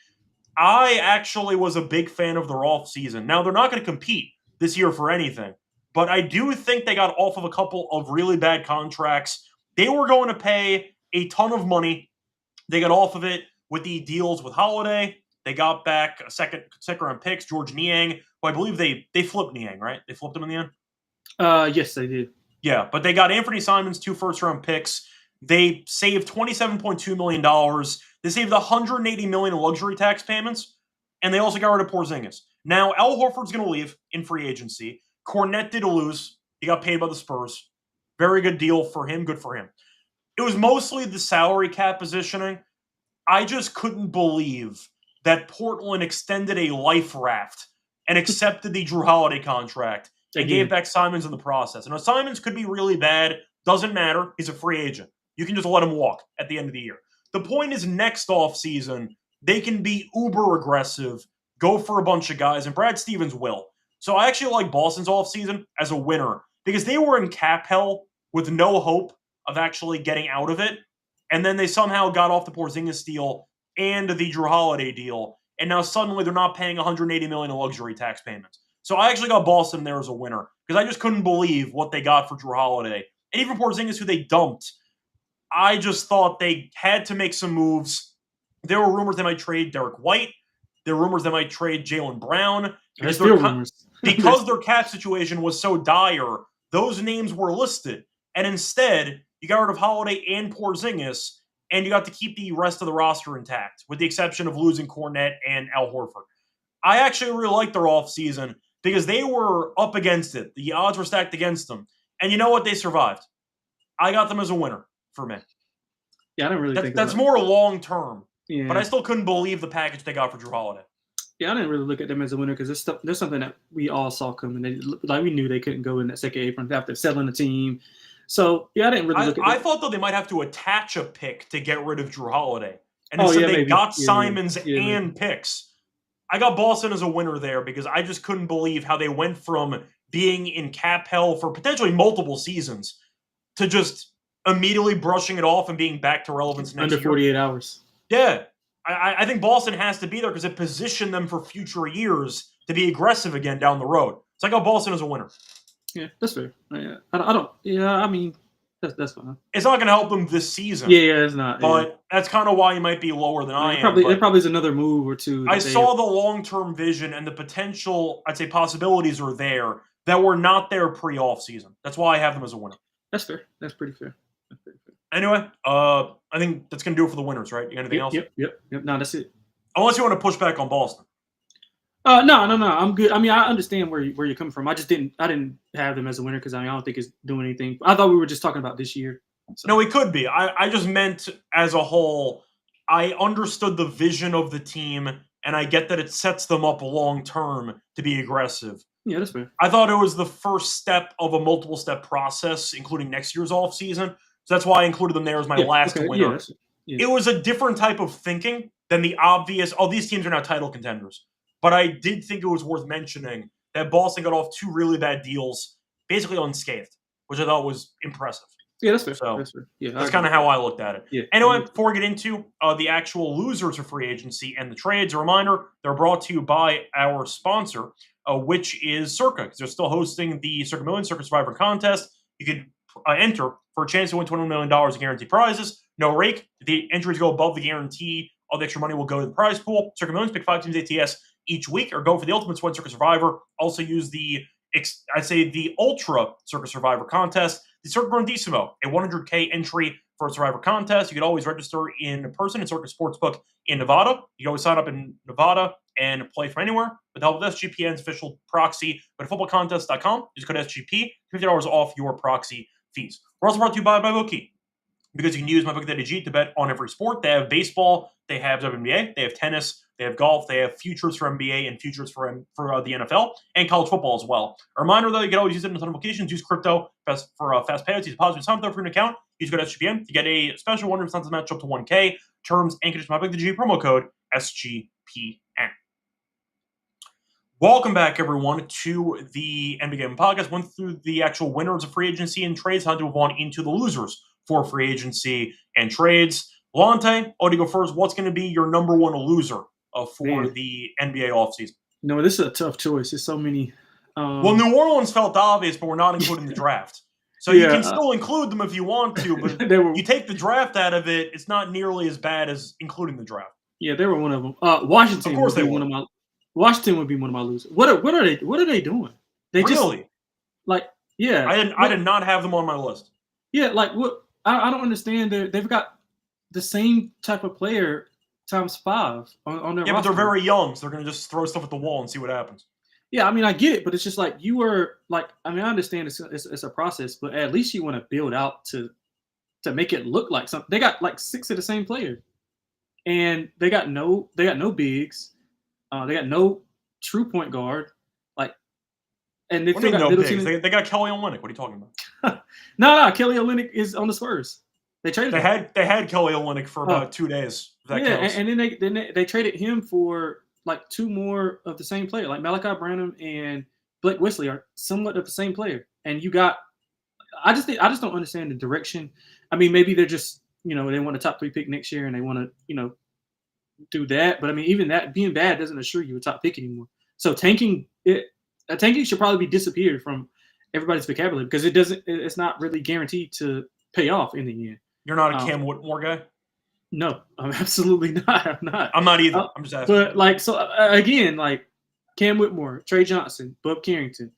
A: I actually was a big fan of their offseason. Now, they're not going to compete this year for anything, but I do think they got off of a couple of really bad contracts. They were going to pay a ton of money. They got off of it with the deals with Holiday. They got back a second round picks, George Niang, who I believe they flipped Niang, right? They flipped him in the
B: end? Yes, they did.
A: Yeah, but they got Anthony Simons, 2 first-round picks. They saved $27.2 million. They saved $180 million in luxury tax payments, and they also got rid of Porzingis. Now, Al Horford's going to leave in free agency. Kornet did lose. He got paid by the Spurs. Very good deal for him. Good for him. It was mostly the salary cap positioning. I just couldn't believe that Portland extended a life raft and accepted the Drew Holiday contract and gave back Simons in the process. And Simons could be really bad. Doesn't matter. He's a free agent. You can just let him walk at the end of the year. The point is, next offseason, they can be uber aggressive, go for a bunch of guys, and Brad Stevens will. So I actually like Boston's offseason as a winner because they were in cap hell with no hope of actually getting out of it. And then they somehow got off the Porzingis deal and the Drew Holiday deal. And now suddenly they're not paying $180 million in luxury tax payments. So I actually got Boston there as a winner because I just couldn't believe what they got for Drew Holiday. And even Porzingis, who they dumped, I just thought they had to make some moves. There were rumors they might trade Derek White. There were rumors they might trade Jaylen Brown. Because their cap situation was so dire, those names were listed. And instead, you got rid of Holiday and Porzingis, and you got to keep the rest of the roster intact, with the exception of losing Kornet and Al Horford. I actually really liked their offseason because they were up against it. The odds were stacked against them. And you know what? They survived. I got them as a winner for me.
B: Yeah, I didn't really think
A: that's more long-term. Yeah. But I still couldn't believe the package they got for Drew Holiday.
B: Yeah, I didn't really look at them as a winner because there's something that we all saw coming. We knew they couldn't go in that second apron after selling the team. So, yeah, I didn't really look at
A: I thought, though, they might have to attach a pick to get rid of Drew Holiday. And instead they got Simons and picks. I got Boston as a winner there because I just couldn't believe how they went from being in cap hell for potentially multiple seasons to just immediately brushing it off and being back to relevance next year.
B: Under 48 hours.
A: Yeah. I think Boston has to be there because it positioned them for future years to be aggressive again down the road. So I got Boston as a winner.
B: Yeah, that's fair. Yeah, I don't. Yeah, I mean, that's fine.
A: It's not going to help them this season.
B: Yeah, it's not.
A: But that's kind of why you might be lower than I am.
B: There probably is another move or two.
A: I saw the long-term vision and the potential, I'd say, possibilities are there that were not there pre-off season. That's why I have them as a winner.
B: That's fair. That's pretty fair.
A: Anyway, I think that's going to do it for the winners, right? You got anything else?
B: Yep. No, that's it.
A: Unless you want to push back on Boston.
B: No. I'm good. I mean, I understand where you're coming from. I didn't have them as a winner because I don't think it's doing anything. I thought we were just talking about this year. So.
A: No, it could be. I just meant as a whole, I understood the vision of the team, and I get that it sets them up long-term to be aggressive.
B: Yeah, that's fair.
A: I thought it was the first step of a multiple-step process, including next year's offseason. So that's why I included them there as my last winner. Yeah. It was a different type of thinking than the obvious, these teams are now title contenders. But I did think it was worth mentioning that Boston got off 2 really bad deals, basically unscathed, which I thought was impressive.
B: Yeah, that's fair.
A: So that's kind of how I looked at it.
B: Yeah.
A: Anyway, before we get into the actual losers of free agency and the trades, a reminder, they're brought to you by our sponsor, which is Circa, because they're still hosting the Circa Million Circa Survivor contest. You can enter for a chance to win $21 million in guaranteed prizes. No rake. If the entries go above the guarantee, all the extra money will go to the prize pool. Circa Millions, pick 5 teams ATS each week, or go for the ultimate Sweat Circa Survivor. Also use the Ultra Circa Survivor contest. The Circa Grandissimo, a 100K entry for a Survivor contest. You can always register in person at Circa Sportsbook in Nevada. You can always sign up in Nevada and play from anywhere with the help of SGPN's official proxy, betfootballcontest.com. Use code SGP, $50 off your proxy fees. We're also brought to you by MyBookie, because you can use MyBookie.ag to bet on every sport. They have baseball, they have WNBA, they have tennis, they have golf, they have futures for NBA and futures for the NFL, and college football as well. A reminder, though, you can always use it in a ton of applications. Use crypto for fast payouts. Use deposit sign up for an account. Use code SGPN to get a special 100% match up to 1K. Terms and conditions MyBookie.ag, promo code SGPN. Welcome back, everyone, to the NBA Gaming Podcast. Went through the actual winners of free agency and trades. Time to move on into the losers for free agency and trades. Lonte, I'll go first. What's going to be your number one loser for the NBA offseason?
B: No, this is a tough choice. There's so many.
A: Well, New Orleans felt obvious, but we're not including the draft. So you can still include them if you want to, but you take the draft out of it, it's not nearly as bad as including the draft.
B: Yeah, they were one of them. Washington. Of course, Washington would be one of my losers. What are they doing? They
A: really? I did
B: What,
A: not have them on my list.
B: Yeah, like what? I don't understand. They've got the same type of player times 5 on their roster.
A: But they're very young, so they're going to just throw stuff at the wall and see what happens.
B: Yeah, I mean, I get it, but it's just like you were like. I mean, I understand it's a process, but at least you want to build out to make it look like something. They got like 6 of the same player, and they got no bigs. They got no true point guard. And they
A: got no bigs. They got Kelly Olynyk. What are you talking about?
B: No. Kelly Olynyk is on the Spurs. They traded.
A: They had Kelly Olynyk for about 2 days.
B: And then they traded him for like 2 more of the same player. Like Malachi Branham and Blake Wesley are somewhat of the same player. And you got. I just don't understand the direction. I mean, maybe they're just they want a top 3 pick next year and they want to do that. But I mean, even that being bad doesn't assure you a top pick anymore. So tanking should probably be disappeared from everybody's vocabulary because it's not really guaranteed to pay off in the end.
A: You're not a Cam Whitmore guy?
B: No, I'm absolutely not. I'm not.
A: I'm not either. I'm just asking.
B: But again, Cam Whitmore, Trey Johnson, Bub Carrington,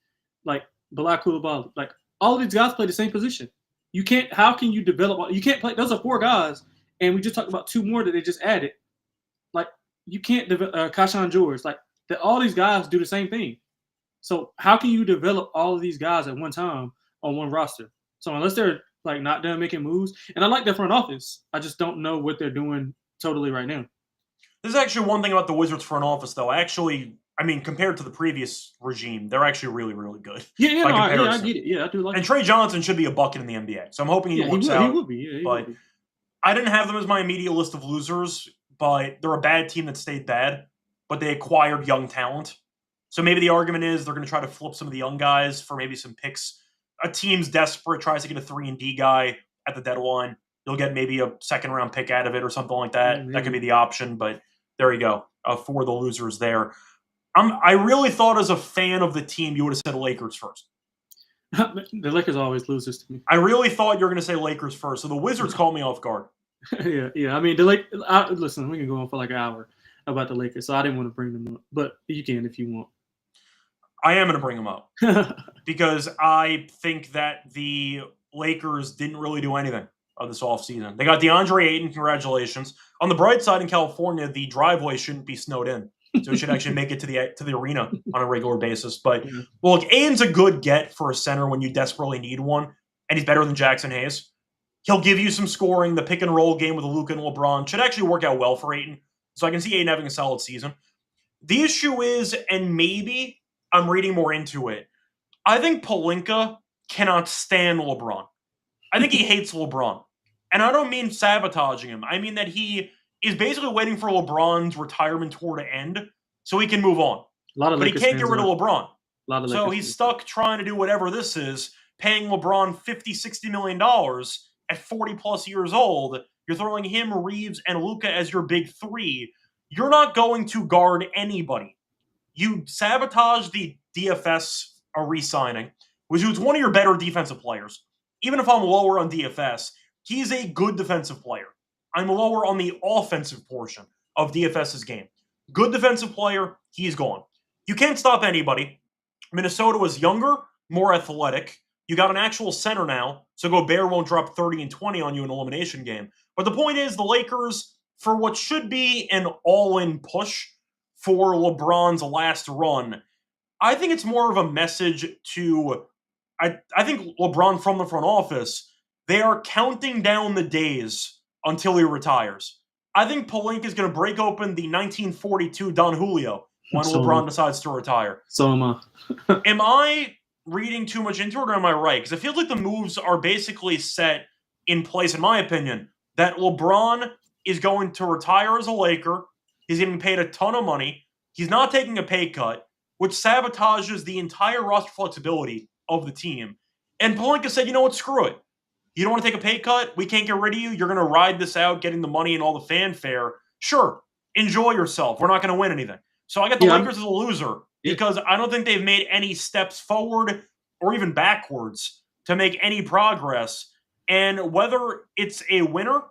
B: Bilal Coulibaly, all of these guys play the same position. You can't. How can you develop? You can't play. Those are 4 guys, and we just talked about 2 more that they just added. You can't develop Kashan George. All these guys do the same thing. So how can you develop all of these guys at one time on one roster? So unless they're not done making moves, and I like their front office, I just don't know what they're doing totally right now.
A: There's actually one thing about the Wizards front office, though. Compared to the previous regime, they're actually really, really good.
B: Yeah, I get it. Yeah, I do like.
A: And Trey Johnson should be a bucket in the NBA, so I'm hoping he works out.
B: He will be. Yeah, he will be.
A: I didn't have them as my immediate list of losers, but they're a bad team that stayed bad, but they acquired young talent. So maybe the argument is they're going to try to flip some of the young guys for maybe some picks. A team's desperate, tries to get a 3-and-D guy at the deadline. You'll get maybe a second-round pick out of it or something like that. Mm-hmm. That could be the option, but there you go for the losers there. I really thought as a fan of the team you would have said Lakers first.
B: The Lakers are always losers to me.
A: I really thought you were going to say Lakers first, so the Wizards caught me off guard.
B: Yeah. I mean, listen, we can go on for an hour about the Lakers, so I didn't want to bring them up, but you can if you want.
A: I am going to bring them up because I think that the Lakers didn't really do anything this offseason. They got DeAndre Ayton, congratulations. On the bright side in California, the driveway shouldn't be snowed in, so he should actually make it to the arena on a regular basis. But look, Ayton's a good get for a center when you desperately need one, and he's better than Jackson Hayes. He'll give you some scoring. The pick and roll game with Luka and LeBron should actually work out well for Ayton. So I can see Ayton having a solid season. The issue is, and maybe I'm reading more into it, I think Pelinka cannot stand LeBron. I think he hates LeBron. And I don't mean sabotaging him. I mean that he is basically waiting for LeBron's retirement tour to end so he can move on. But he can't get rid of LeBron. So he's stuck trying to do whatever this is, paying LeBron $50, $60 million at 40-plus years old. You're throwing him, Reeves, and Luka as your big 3. You're not going to guard anybody. You sabotage the DFS re-signing, which was one of your better defensive players. Even if I'm lower on DFS, he's a good defensive player. I'm lower on the offensive portion of DFS's game. Good defensive player, he's gone. You can't stop anybody. Minnesota was younger, more athletic. You got an actual center now, so Gobert won't drop 30 and 20 on you in an elimination game. But the point is, the Lakers, for what should be an all-in push for LeBron's last run. I think it's more of a message to, I think LeBron from the front office, they are counting down the days until he retires. I think Pelinka is going to break open the 1942 Don Julio when LeBron decides to retire.
B: So am I.
A: Am I reading too much into it, or am I right? Because it feels like the moves are basically set in place, in my opinion, that LeBron is going to retire as a Laker. He's getting paid a ton of money. He's not taking a pay cut, which sabotages the entire roster flexibility of the team. And Pelinka said, you know what, screw it. You don't want to take a pay cut? We can't get rid of you. You're going to ride this out, getting the money and all the fanfare. Sure, enjoy yourself. We're not going to win anything. So I got the Lakers as a loser because I don't think they've made any steps forward or even backwards to make any progress. And whether it's a winner,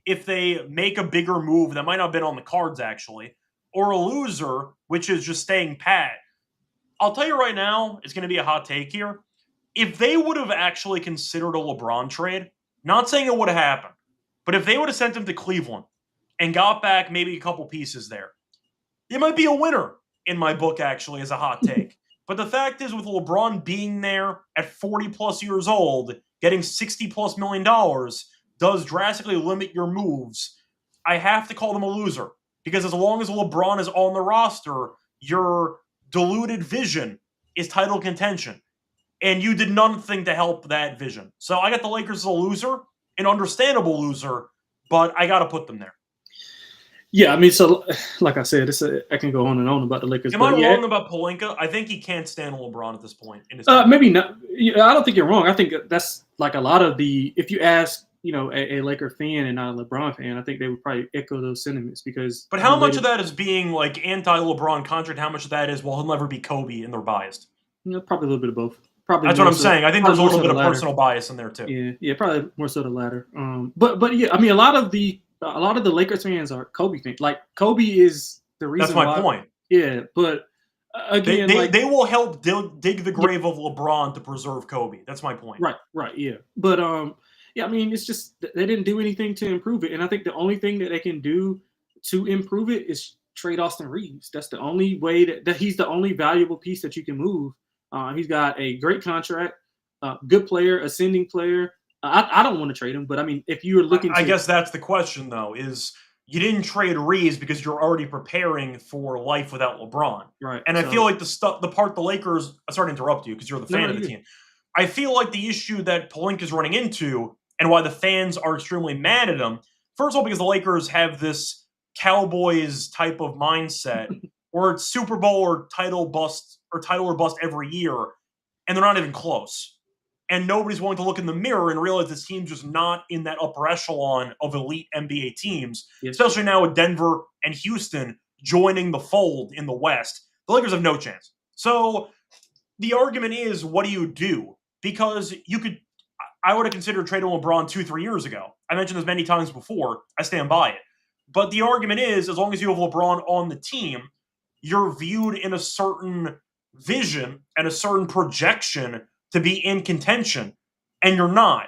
A: if they make a bigger move that might not have been on the cards actually, or a loser, which is just staying pat, I'll tell you right now, it's going to be a hot take here. If they would have actually considered a LeBron trade, not saying it would have happened, but if they would have sent him to Cleveland and got back maybe a couple pieces there, it might be a winner in my book, actually, as a hot take. But the fact is, with LeBron being there at 40-plus years old, getting $60-plus million does drastically limit your moves. I have to call them a loser. Because as long as LeBron is on the roster, your diluted vision is title contention. And you did nothing to help that vision. So I got the Lakers as a loser, an understandable loser, but I got to put them there.
B: Yeah, I mean, so like I said, I can go on and on about the Lakers.
A: Am I wrong about Pelinka? I think he can't stand LeBron at this point. In his
B: maybe not. I don't think you're wrong. I think that's like a lot of the. If you ask, a Laker fan and not a LeBron fan, I think they would probably echo those sentiments because.
A: But how much of that is being like anti-LeBron contract? How much of that is, well, he'll never be Kobe and they're biased?
B: Probably a little bit of both. Probably
A: that's what I'm saying. I think there's a little bit of personal bias in there too.
B: Yeah, probably more so the latter. But yeah, I mean, a lot of the Lakers fans are Kobe fans. Like Kobe is the reason.
A: That's my point.
B: Yeah, but again,
A: they will help dig the grave of LeBron to preserve Kobe. That's my point.
B: Right, yeah. But yeah, I mean, it's just they didn't do anything to improve it, and I think the only thing that they can do to improve it is trade Austin Reeves. That's the only way that he's the only valuable piece that you can move. He's got a great contract, good player, ascending player. I don't want to trade him, but I mean, if you were looking,
A: I guess that's the question though: is you didn't trade Reeves because you're already preparing for life without LeBron,
B: right?
A: And I feel like the part the Lakers. Sorry to interrupt you because you're the fan of the team. I feel like the issue that Pelinka is running into and why the fans are extremely mad at him. First of all, because the Lakers have this Cowboys type of mindset where it's Super Bowl or title or bust every year, and they're not even close. And nobody's willing to look in the mirror and realize this team's just not in that upper echelon of elite NBA teams, especially now with Denver and Houston joining the fold in the West. The Lakers have no chance. So the argument is, what do you do? Because I would have considered trading LeBron 2-3 years ago. I mentioned this many times before. I stand by it. But the argument is, as long as you have LeBron on the team, you're viewed in a certain vision and a certain projection to be in contention, and you're not.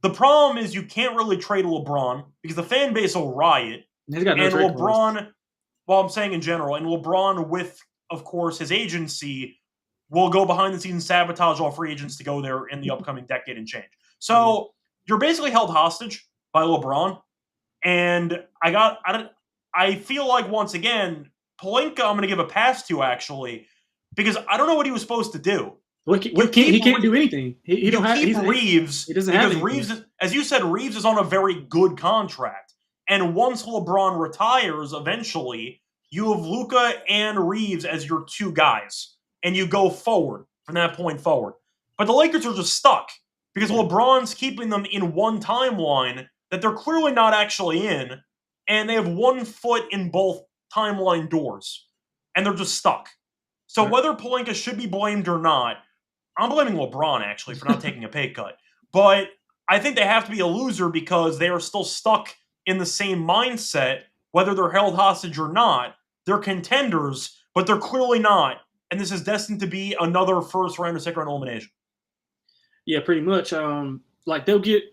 A: The problem is you can't really trade LeBron because the fan base will riot.
B: He's got no
A: and LeBron, well, I'm saying in general, and LeBron with, of course, his agency will go behind the scenes, sabotage all free agents to go there in the upcoming decade and change. So you're basically held hostage by LeBron. And I feel like, once again, Pelinka I'm going to give a pass to, actually, because I don't know what he was supposed to do.
B: Well, he can't do anything. He don't have
A: Reeves.
B: He doesn't have anything.
A: Reeves, as you said, Reeves is on a very good contract. And once LeBron retires, eventually, you have Luka and Reeves as your two guys. And you go forward from that point forward. But the Lakers are just stuck because LeBron's keeping them in one timeline that they're clearly not actually in. And they have 1 foot in both timeline doors. And they're just stuck. So whether Pelinka should be blamed or not, I'm blaming LeBron, actually, for not taking a pay cut. But I think they have to be a loser because they are still stuck in the same mindset, whether they're held hostage or not. They're contenders, but they're clearly not. And this is destined to be another first round or second round elimination.
B: Yeah, pretty much. Like they'll get.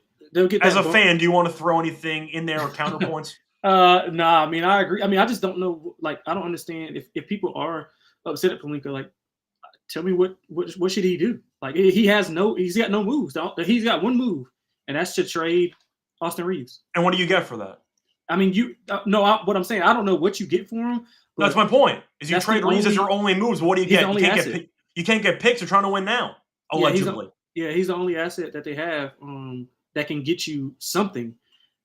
A: As a fan, do you want to throw anything in there or counterpoints?
B: Nah, I mean, I agree. I mean, I just don't know. Like, I don't understand if people are upset at Pelinka. Like, tell me what should he do? Like, he's got no moves. He's got one move, and that's to trade Austin Reeves.
A: And what do you get for that?
B: I mean, what I'm saying, I don't know what you get for him.
A: That's my point. Is you trade Reeves as your only moves, but what do you get? You can't get picks. You're trying to win now, allegedly.
B: He's the only asset that they have that can get you something.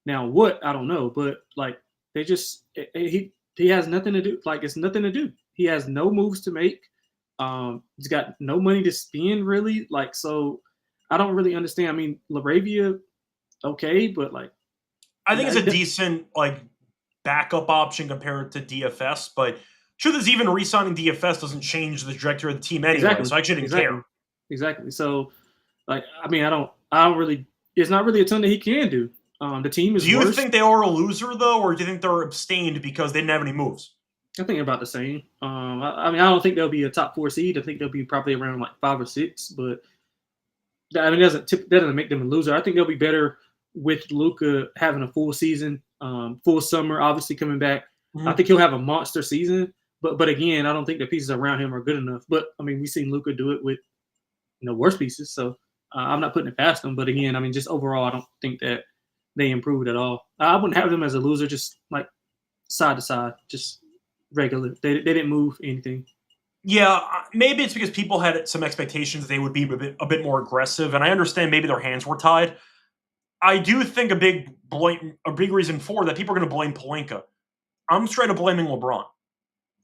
B: Now, what? I don't know, but like they just he has nothing to do. Like, it's nothing to do. He has no moves to make. He's got no money to spend, really. Like, so I don't really understand. I mean, LaRavia, okay, but like
A: I think it's a decent like backup option compared to DFS, but truth is, even re-signing DFS doesn't change the trajectory of the team anyway. Exactly. So I actually didn't care.
B: Exactly. So, like, I mean, I don't really. It's not really a ton that he can do. The team is.
A: Do you think they are a loser though, or do you think they're abstained because they didn't have any moves?
B: I think about the same. I mean, I don't think they'll be a top 4 seed. I think they'll be probably around like 5 or 6. But I mean, that doesn't make them a loser. I think they'll be better with Luka having a full season, full summer, obviously coming back. Mm-hmm. I think he'll have a monster season. But again, I don't think the pieces around him are good enough. But I mean, we've seen Luka do it with worse pieces. So I'm not putting it past them. But again, I mean, just overall, I don't think that they improved at all. I wouldn't have them as a loser, just like side to side, just regular. They didn't move anything.
A: Yeah, maybe it's because people had some expectations that they would be a bit more aggressive, and I understand maybe their hands were tied. I do think a big reason for that, people are going to blame Pelinka. I'm straight up blaming LeBron.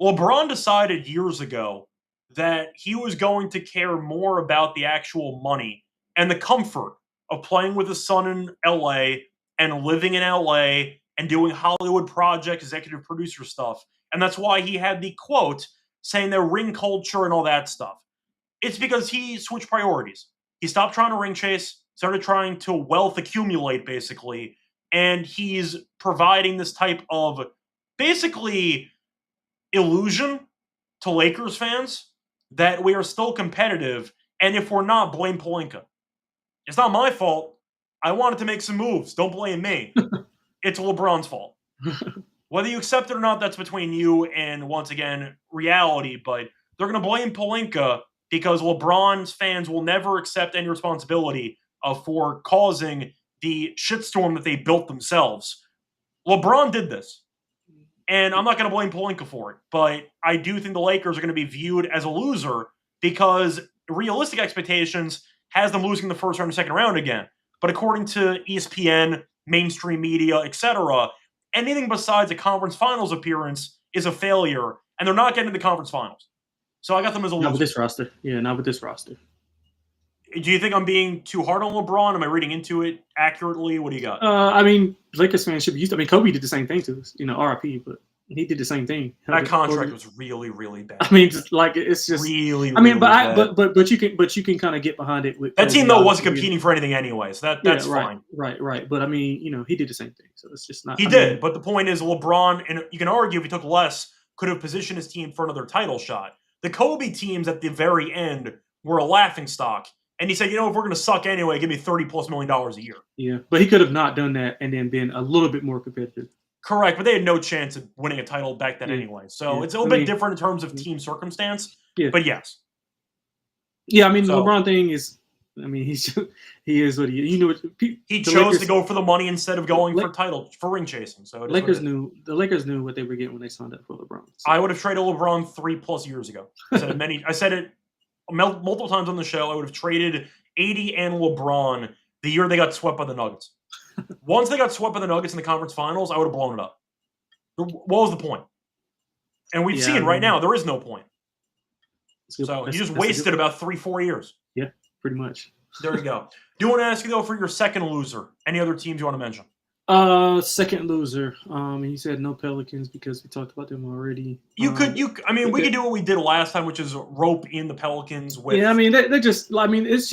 A: LeBron decided years ago that he was going to care more about the actual money and the comfort of playing with his son in LA and living in LA and doing Hollywood project executive producer stuff. And that's why he had the quote saying their ring culture and all that stuff. It's because he switched priorities. He stopped trying to ring chase, started trying to wealth accumulate, basically. And he's providing this type of basically illusion to Lakers fans that we are still competitive. And if we're not, blame Pelinka. It's not my fault. I wanted to make some moves. Don't blame me. It's LeBron's fault. Whether you accept it or not, that's between you and, once again, reality. But they're going to blame Pelinka because LeBron's fans will never accept any responsibility for causing the shitstorm that they built themselves. LeBron did this. And I'm not going to blame Pelinka for it. But I do think the Lakers are going to be viewed as a loser because realistic expectations has them losing the first round and second round again. But according to ESPN, mainstream media, etc., anything besides a conference finals appearance is a failure, and they're not getting to the conference finals. So I got them as a loser.
B: Not with this roster. Yeah, not with this roster.
A: Do you think I'm being too hard on LeBron? Am I reading into it accurately? What do you got?
B: I mean, Lakers fans should be used to. I mean, Kobe did the same thing to us, RIP, but he did the same thing.
A: That contract was really, really bad.
B: I mean, just like it's just
A: really.
B: I mean,
A: bad.
B: but you can kind of get behind it with
A: that team though wasn't competing for anything anyway, so that's fine.
B: Right. But I mean, he did the same thing, so it's just not.
A: He did, but the point is, LeBron, and you can argue if he took less, could have positioned his team for another title shot. The Kobe teams at the very end were a laughingstock. And he said, if we're going to suck anyway, give me $30+ million a year.
B: Yeah, but he could have not done that and then been a little bit more competitive.
A: Correct, but they had no chance of winning a title back then anyway. So it's a little bit different in terms of team circumstance. Yeah. But yes.
B: Yeah, I mean, the LeBron thing is, I mean, he is what he is.
A: He chose to go for the money instead of going for ring chasing. So
B: the Lakers knew what they were getting when they signed up for LeBron. So.
A: I would have traded LeBron 3+ years ago. I said it multiple times on the show. I would have traded AD and LeBron the year they got swept by the Nuggets. Once they got swept by the Nuggets in the conference finals, I would have blown it up. What was the point? And we've seen right now there is no point. So you just wasted about 3-4 years.
B: Yeah, pretty much.
A: There you go. Do you want to ask you though for your second loser? Any other teams you want to mention?
B: Second loser. He said no Pelicans because we talked about them already.
A: We could do what we did last time, which is rope in the Pelicans with.
B: Yeah, I mean they're just. I mean it's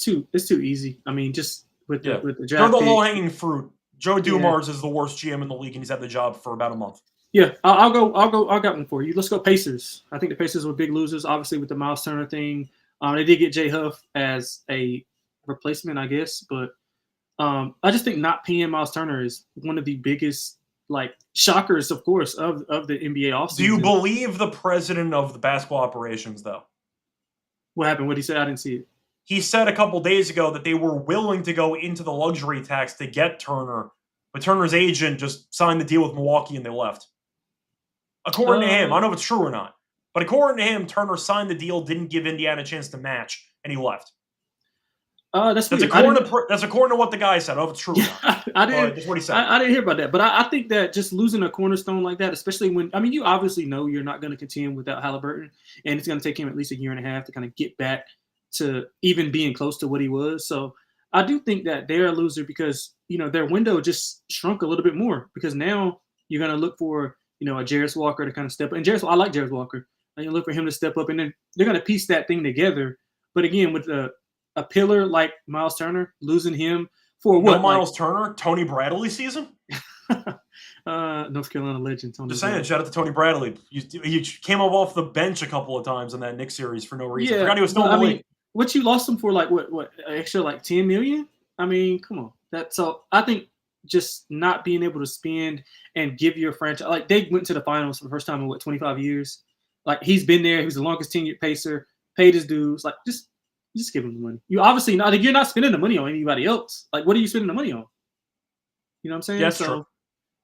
B: too easy. I mean just with the draft.
A: They're the low hanging fruit. Joe Dumars is the worst GM in the league, and he's had the job for about a month.
B: Yeah, I'll got one for you. Let's go Pacers. I think the Pacers were big losers, obviously with the Miles Turner thing. They did get Jay Huff as a replacement, I guess, but I just think not paying Miles Turner is one of the biggest like shockers, of course, of the NBA offseason.
A: Do you believe the president of the basketball operations, though?
B: What happened? What did he say? I didn't see it.
A: He said a couple days ago that they were willing to go into the luxury tax to get Turner, but Turner's agent just signed the deal with Milwaukee and they left. According to him, I don't know if it's true or not, but according to him, Turner signed the deal, didn't give Indiana a chance to match, and he left.
B: That's
A: according to what the guy said. I don't know if it's true or not.
B: That's what he said. I didn't hear about that, but I think that just losing a cornerstone like that, especially when you obviously know you're not going to contend without Halliburton, and it's going to take him at least a year and a half to kind of get back to even being close to what he was. So I do think that they're a loser because their window just shrunk a little bit more because now you're going to look for a Jarris Walker to kind of step up. And I like Jarris Walker. And you look for him to step up, and then they're going to piece that thing together. But again, with a pillar like Miles Turner, losing him for what?
A: Miles Turner, Tony Bradley season?
B: North Carolina legend. Tony
A: Just saying, shout out to Tony Bradley. You came up off the bench a couple of times in that Knicks series for no reason.
B: Yeah,
A: I forgot he was still in the league.
B: What you lost him for, what extra $10 million? I mean, come on. So I think just not being able to spend and give your franchise, they went to the finals for the first time in 25 years. He's been there. He was the longest tenured Pacer, paid his dues. Just give him the money. You obviously not. You're not spending the money on anybody else. What are you spending the money on? You know what I'm saying?
A: That's true.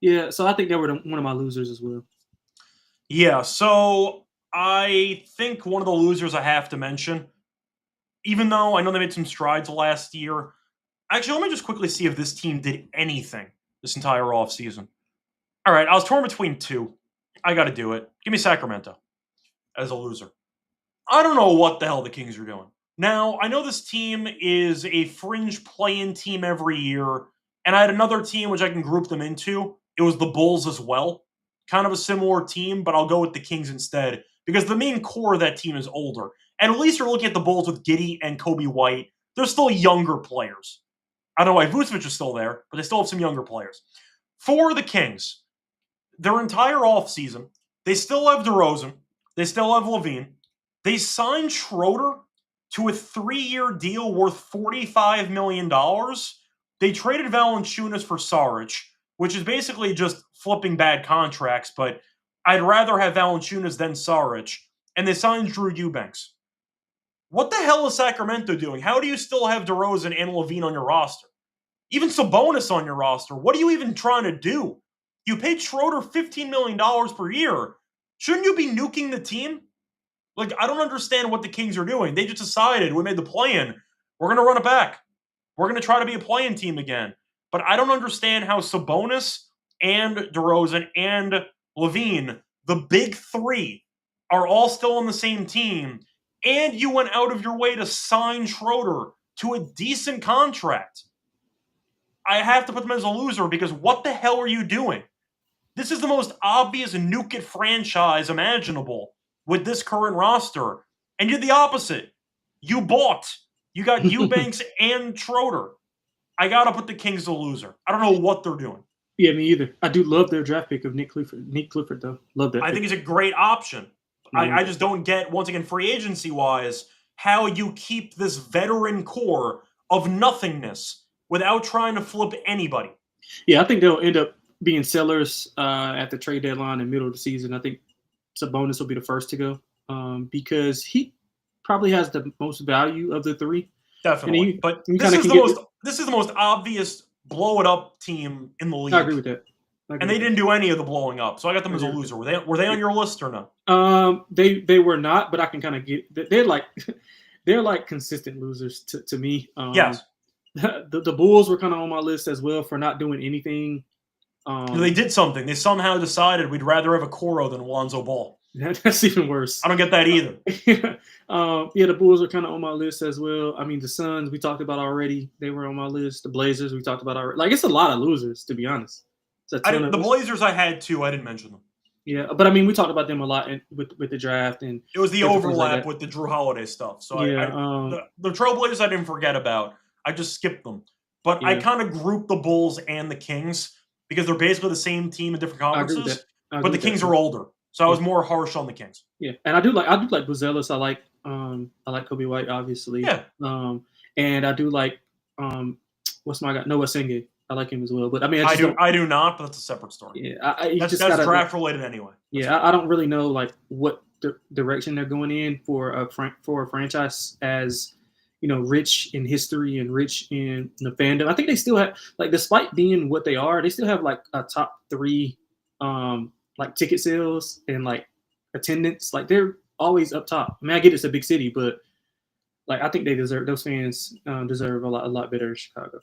B: Yeah. So I think they were one of my losers as well.
A: Yeah. So I think one of the losers I have to mention, even though I know they made some strides last year. Actually, let me just quickly see if this team did anything this entire offseason. All right, I was torn between two. I got to do it. Give me Sacramento as a loser. I don't know what the hell the Kings are doing. Now, I know this team is a fringe play-in team every year, and I had another team which I can group them into. It was the Bulls as well. Kind of a similar team, but I'll go with the Kings instead because the main core of that team is older. And at least you're looking at the Bulls with Giddey and Kobe White. They're still younger players. I don't know why Vucevic is still there, but they still have some younger players. For the Kings, their entire offseason, they still have DeRozan. They still have LaVine. They signed Schroeder to a 3-year deal worth $45 million. They traded Valanciunas for Saric, which is basically just flipping bad contracts, but I'd rather have Valanciunas than Saric. And they signed Drew Eubanks. What the hell is Sacramento doing? How do you still have DeRozan and LaVine on your roster? Even Sabonis on your roster. What are you even trying to do? You paid Schroeder $15 million per year. Shouldn't you be nuking the team? I don't understand what the Kings are doing. They just decided we made the play-in. We're going to run it back. We're going to try to be a play-in team again. But I don't understand how Sabonis and DeRozan and LaVine, the big three, are all still on the same team. And you went out of your way to sign Schroeder to a decent contract. I have to put them as a loser because what the hell are you doing? This is the most obvious nuke it franchise imaginable with this current roster. And you're the opposite. You bought. You got Eubanks and Schroeder. I got to put the Kings as a loser. I don't know what they're doing.
B: Yeah, me either. I do love their draft pick of Nick Clifford, though. Love that.
A: I think he's a great option. I just don't get, once again, free agency-wise, how you keep this veteran core of nothingness without trying to flip anybody.
B: Yeah, I think they'll end up being sellers at the trade deadline in the middle of the season. I think Sabonis will be the first to go because he probably has the most value of the three.
A: Definitely. But this is the most obvious blow-it-up team in the league.
B: I agree with that.
A: And they didn't do any of the blowing up, so I got them as a loser. Were they on your list or no?
B: They were not, but I can kind of get. They're like consistent losers to me.
A: Yes.
B: The Bulls were kind of on my list as well for not doing anything.
A: They did something. They somehow decided we'd rather have a Coro than Alonzo Ball.
B: That's even worse.
A: I don't get that either.
B: The Bulls are kind of on my list as well. I mean, the Suns we talked about already. They were on my list. The Blazers we talked about already. It's a lot of losers, to be honest.
A: The Blazers I had too. I didn't mention them.
B: Yeah, but I mean, we talked about them a lot with the draft, and
A: it was the overlap with the Drew Holiday stuff. So the Trailblazers I didn't forget about. I just skipped them. But I kind of grouped the Bulls and the Kings because they're basically the same team in different conferences. But the Kings are older, so I was more harsh on the Kings.
B: Yeah, and I do like Buzelis. I like Kobe White, obviously.
A: Yeah.
B: And I do like what's my guy? Noah Senge. I like him as well. But I mean,
A: I do not, but that's a separate story.
B: Yeah,
A: that's draft related anyway.
B: I don't really know like what direction they're going in for a franchise as rich in history and rich in the fandom. I think they still have like, despite being what they are, they still have like a top 3 like ticket sales and like attendance. Like they're always up top. I mean, I get it's a big city, but like I think those fans deserve a lot better in Chicago.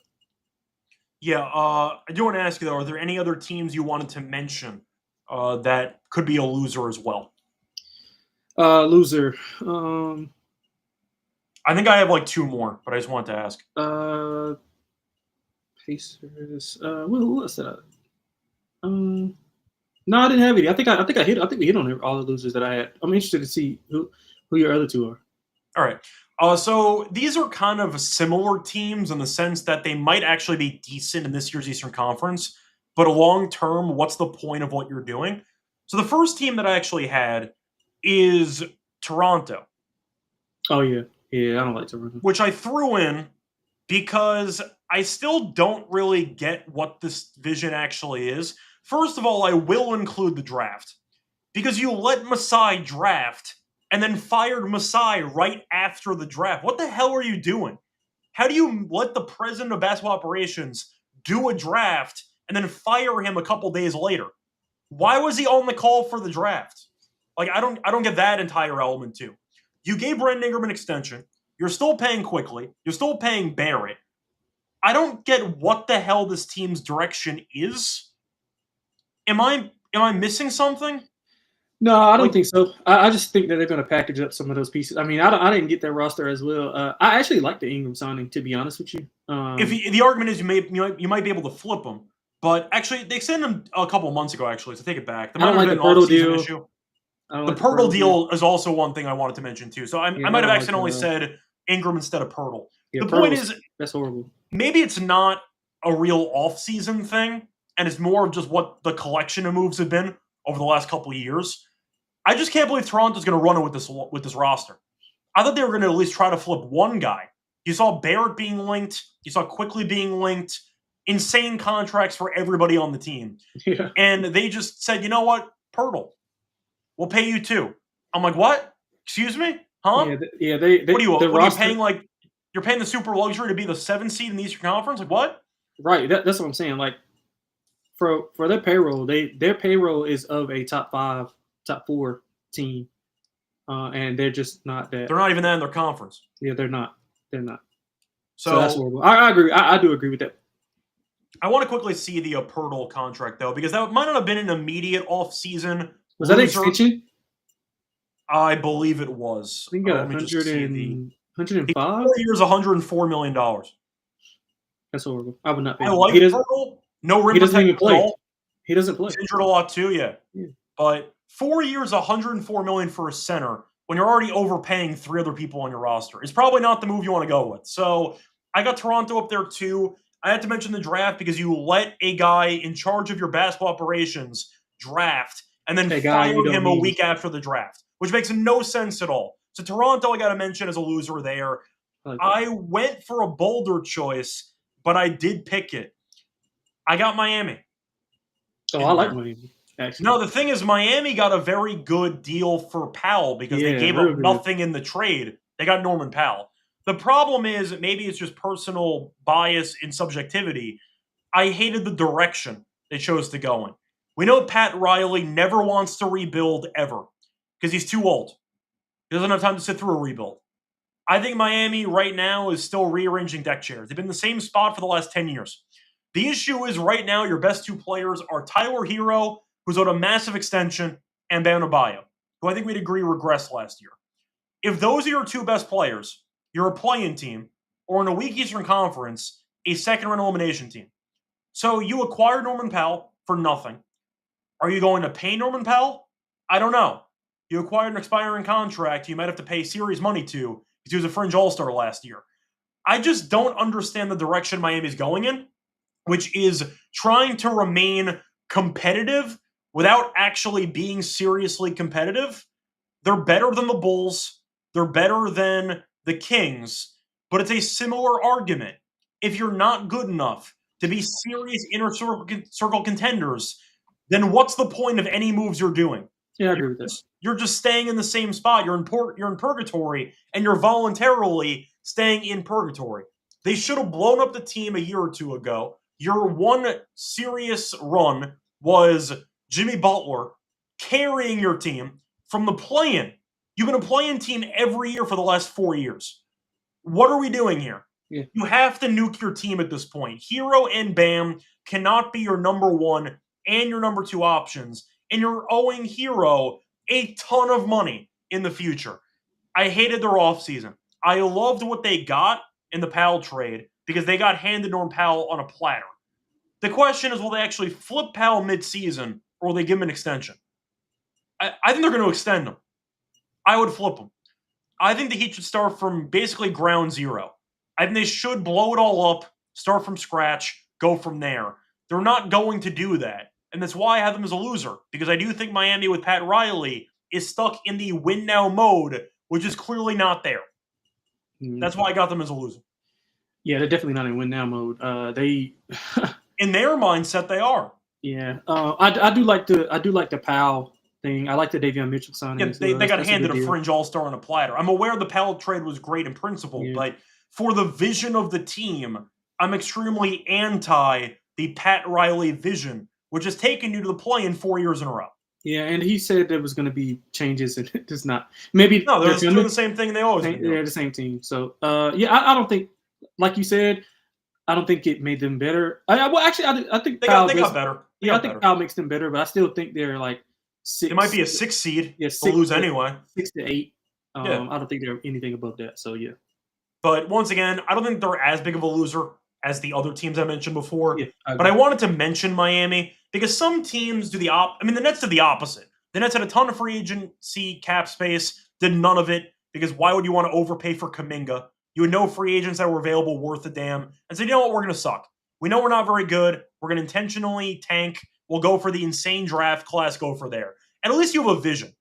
A: Yeah, I do want to ask you though, are there any other teams you wanted to mention that could be a loser as well?
B: Loser.
A: I think I have like 2 more, but I just wanted to ask.
B: Pacers. Who else did I? No, I didn't have any. I think we hit on all the losers that I had. I'm interested to see who your other 2 are.
A: All right. So these are kind of similar teams in the sense that they might actually be decent in this year's Eastern Conference, but long term, what's the point of what you're doing? So the first team that I actually had is Toronto.
B: Oh yeah, I don't like Toronto.
A: Which I threw in because I still don't really get what this vision actually is. First of all, I will include the draft because you let Masai draft and then fired Masai right after the draft. What the hell are you doing? How do you let the president of basketball operations do a draft and then fire him a couple days later? Why was he on the call for the draft? Like, I don't get that entire element too. You gave Brandon Ingram an extension. You're still paying Quickly. You're still paying Barrett. I don't get what the hell this team's direction is. Am I missing something?
B: No, I don't think so. I just think that they're going to package up some of those pieces. I mean, I didn't get their roster as well. I actually like the Ingram signing, to be honest with you.
A: The argument is you might be able to flip them, but actually they extended them a couple of months ago. Actually, so take it back.
B: I don't like the Pirtle deal.
A: The Pirtle deal is also one thing I wanted to mention too. So I might have accidentally said Ingram instead of Pirtle.
B: Yeah,
A: the point is,
B: that's horrible.
A: Maybe it's not a real off-season thing, and it's more of just what the collection of moves have been over the last couple of years. I just can't believe Toronto's going to run it with this roster. I thought they were going to at least try to flip one guy. You saw Barrett being linked. You saw Quickly being linked. Insane contracts for everybody on the team.
B: Yeah.
A: And they just said, you know what? Pirtle, we'll pay you too. I'm like, what? Excuse me? Huh?
B: Yeah. They
A: what are you paying? Like, you're paying the super luxury to be the 7th seed in the Eastern Conference? Like, what?
B: Right. That's what I'm saying. Like, for their payroll, their payroll is of a top 5, top 4 team, and they're just not that.
A: They're not even that in their conference.
B: Yeah, they're not. So that's horrible. I agree. I do agree with that.
A: I want to quickly see the Pirtle contract though, because that might not have been an immediate off-season.
B: Was that an extension?
A: I believe it was.
B: I think 105.
A: 4 years, $104 million.
B: That's horrible. I would not pay.
A: I like Pirtle. No rim.
B: He doesn't even play. He doesn't play.
A: He's injured a lot too. Yeah. But 4 years, $104 million for a center when you're already overpaying 3 other people on your roster is probably not the move you want to go with. So I got Toronto up there too. I had to mention the draft because you let a guy in charge of your basketball operations draft and then fire him a week after the draft, which makes no sense at all. So Toronto, I got to mention as a loser there. I went for a bolder choice, but I did pick it. I got Miami.
B: Oh, I like Miami. Actually.
A: No, the thing is, Miami got a very good deal for Powell because they gave up nothing in the trade. They got Norman Powell. The problem is, maybe it's just personal bias and subjectivity. I hated the direction they chose to go in. We know Pat Riley never wants to rebuild ever because he's too old. He doesn't have time to sit through a rebuild. I think Miami right now is still rearranging deck chairs. They've been in the same spot for the last 10 years. The issue is right now your best 2 players are Tyler Hero, who's owed a massive extension, and Bam Adebayo, who I think we'd agree regressed last year. If those are your 2 best players, you're a play-in team, or in a weak Eastern Conference, a second-round elimination team. So you acquired Norman Powell for nothing. Are you going to pay Norman Powell? I don't know. You acquired an expiring contract you might have to pay serious money to because he was a fringe all-star last year. I just don't understand the direction Miami's going in, which is trying to remain competitive without actually being seriously competitive. They're better than the Bulls. They're better than the Kings. But it's a similar argument. If you're not good enough to be serious inner circle contenders, then what's the point of any moves you're doing?
B: Yeah, I agree with that.
A: You're just staying in the same spot. You're in purgatory, and you're voluntarily staying in purgatory. They should have blown up the team a year or two ago. Your one serious run was Jimmy Butler carrying your team from the play-in. You've been a play-in team every year for the last 4 years. What are we doing here?
B: Yeah.
A: You have to nuke your team at this point. Hero and Bam cannot be your number one and your number two options, and you're owing Hero a ton of money in the future. I hated their offseason. I loved what they got in the Powell trade because they got handed Norm Powell on a platter. The question is, will they actually flip Powell midseason or will they give him an extension? I think they're going to extend him. I would flip him. I think the Heat should start from basically ground zero. I think they should blow it all up, start from scratch, go from there. They're not going to do that. And that's why I have them as a loser, because I do think Miami with Pat Riley is stuck in the win now mode, which is clearly not there. That's why I got them as a loser.
B: Yeah, they're definitely not in win now mode. They
A: in their mindset, they are.
B: Yeah, I do like the Powell thing. I like the Davion Mitchell signing.
A: Yeah, they got handed a fringe all-star on a platter. I'm aware the Powell trade was great in principle, but for the vision of the team, I'm extremely anti the Pat Riley vision, which has taken you to the play-in 4 years in a row.
B: Yeah, and he said there was going to be changes, and it does not. Maybe
A: no, they're doing the same thing they always do.
B: They're the same team. So, I don't think, like you said, I don't think it made them better. I think
A: they got better.
B: I think Powell makes them better, but I still think they're like 6.
A: It might be a 6 seed.
B: Yeah,
A: they'll lose anyway.
B: 6 to 8. I don't think they're anything above that. So yeah.
A: But once again, I don't think they're as big of a loser as the other teams I mentioned before.
B: Yeah,
A: but I wanted to mention Miami because some teams do the the Nets did the opposite. The Nets had a ton of free agency cap space, did none of it because why would you want to overpay for Kuminga? You had no free agents that were available worth a damn. And said, you know what, we're going to suck. We know we're not very good. We're going to intentionally tank. We'll go for the insane draft class, go for there. And at least you have a vision.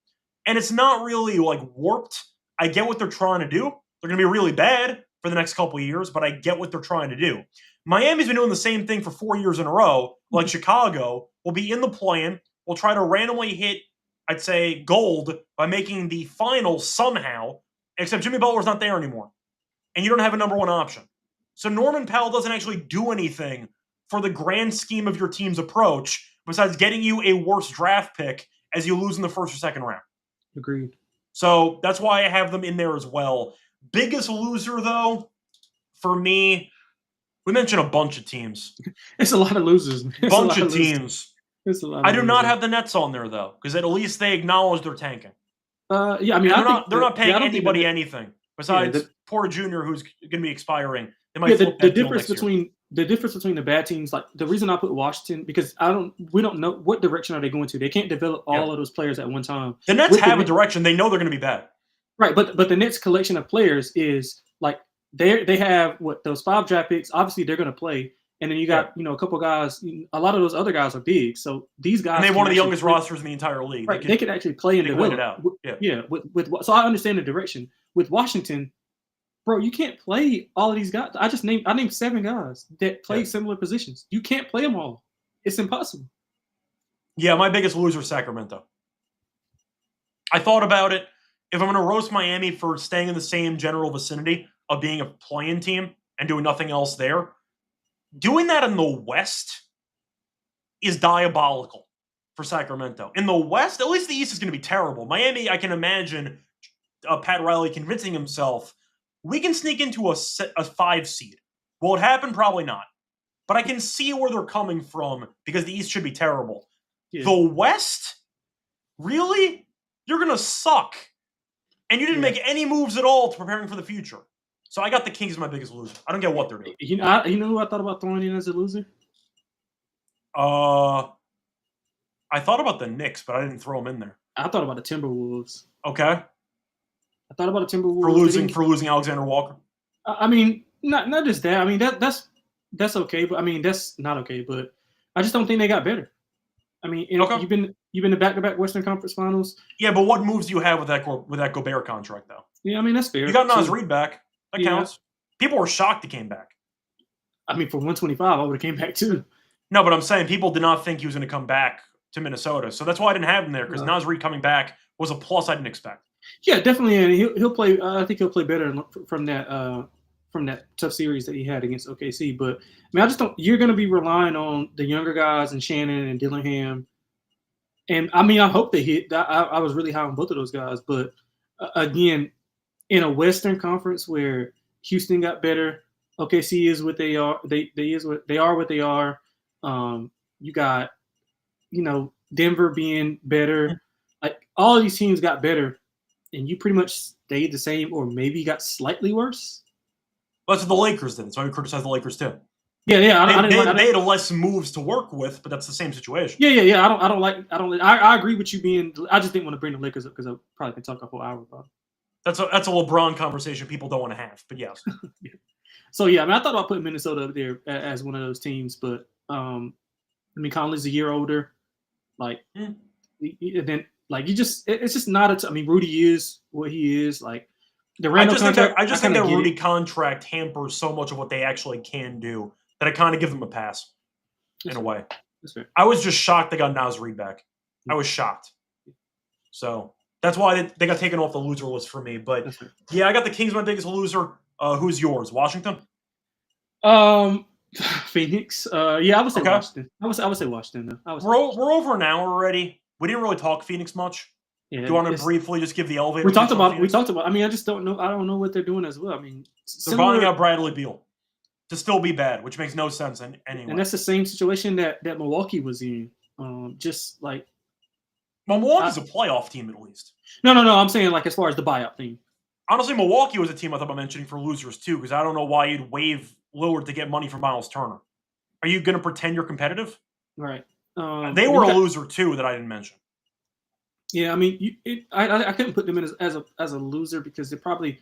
A: And it's not really like warped. I get what they're trying to do. They're going to be really bad for the next couple of years, but I get what they're trying to do. Miami's been doing the same thing for 4 years in a row, like Chicago. Will be in the play-in. We'll try to randomly hit, I'd say, gold by making the finals somehow, except Jimmy Butler's not there anymore. And you don't have a number one option. So Norman Powell doesn't actually do anything for the grand scheme of your team's approach besides getting you a worse draft pick as you lose in the first or second round.
B: Agreed.
A: So that's why I have them in there as well. Biggest loser, though, for me, we mentioned a bunch of teams.
B: It's a lot of losers.
A: Bunch of teams.
B: It's a lot.
A: I do not have the Nets on there, though, because at least they acknowledge they're tanking.
B: Yeah, I mean,
A: they're not paying anybody anything besides Porter Jr., who's going to be expiring. They might
B: the difference between the bad teams, like the reason I put Washington, because we don't know what direction are they going to. They can't develop all of those players at one time.
A: The Nets have a direction. They know they're going to be bad.
B: Right, but the Nets collection of players is like they have those 5 draft picks. Obviously, they're going to play, and then you got a couple guys. A lot of those other guys are big, so these guys.
A: And they have one of the youngest rosters in the entire league.
B: Right, they could actually play and develop.
A: It out.
B: Yeah. So I understand the direction with Washington. Bro, you can't play all of these guys. I named 7 guys that play similar positions. You can't play them all. It's impossible.
A: Yeah, my biggest loser is Sacramento. I thought about it. If I'm going to roast Miami for staying in the same general vicinity of being a play-in team and doing nothing else there, doing that in the West is diabolical for Sacramento. In the West, at least the East is going to be terrible. Miami, I can imagine Pat Riley convincing himself, we can sneak into a 5 seed. Will it happen? Probably not. But I can see where they're coming from because the East should be terrible. Yeah. The West? Really? You're going to suck. And you didn't make any moves at all to preparing for the future. So I got the Kings as my biggest loser. I don't get what they're doing.
B: You know who I thought about throwing in as a loser?
A: I thought about the Knicks, but I didn't throw them in there.
B: I thought about the Timberwolves.
A: Okay.
B: I thought about the Timberwolves
A: for losing Alexander Walker.
B: I mean, not just that. I mean that's okay, but I mean that's not okay. But I just don't think they got better. I mean, you've been to back-to-back Western Conference Finals.
A: Yeah, but what moves do you have with that Gobert contract though?
B: Yeah, I mean that's fair.
A: You got Naz Reid back. That counts. People were shocked he came back.
B: I mean, for 125, I would have came back too.
A: No, but I'm saying people did not think he was going to come back to Minnesota. So that's why I didn't have him there, because Naz Reid coming back was a plus I didn't expect.
B: Yeah, definitely. And he'll play. I think he'll play better from that tough series that he had against OKC. But I mean, I just don't. You're going to be relying on the younger guys and Shannon and Dillingham. And I mean, I hope they hit. I was really high on both of those guys. But again, in a Western Conference where Houston got better, OKC is what they are. They are what they are. You got, Denver being better. Like all of these teams got better, and you pretty much stayed the same, or maybe got slightly worse.
A: Well, that's what the Lakers did. So I would criticize the Lakers too.
B: Yeah.
A: They had less moves to work with, but that's the same situation.
B: Yeah. I agree with you being. I just didn't want to bring the Lakers up because I probably can talk a whole hour about it.
A: That's a LeBron conversation people don't want to have, but yes.
B: Yeah. So yeah, I mean, I thought about putting Minnesota up there as one of those teams, but I mean, Conley's a year older. Like, then like it's just not I mean, Rudy is what he is. Like the Randall contract.
A: I just think that Rudy contract hampers so much of what they actually can do that I kind of give them a pass in a way.
B: That's fair.
A: I was just shocked they got Naz Reid back. I was shocked. So that's why they got taken off the loser list for me. But yeah, I got the Kings my biggest loser. Who's yours? Washington?
B: Phoenix. Yeah, I would say Washington. I would say Washington.
A: We're over an hour already. We didn't really talk Phoenix much. Yeah, do you want to briefly just give the elevator?
B: We talked about. I mean, I just don't know. I don't know what they're doing as well. I mean,
A: they're buying out Bradley Beal to still be bad, which makes no sense anyway.
B: And that's the same situation that Milwaukee was in. Just like
A: Milwaukee's a playoff team at least.
B: No. I'm saying like as far as the buyout thing.
A: Honestly, Milwaukee was a team I thought about mentioning for losers too, because I don't know why you'd waive Lillard to get money for Miles Turner. Are you going to pretend you're competitive?
B: Right.
A: They were a loser too that I didn't mention.
B: Yeah, I mean, I couldn't put them in as a loser because they're trying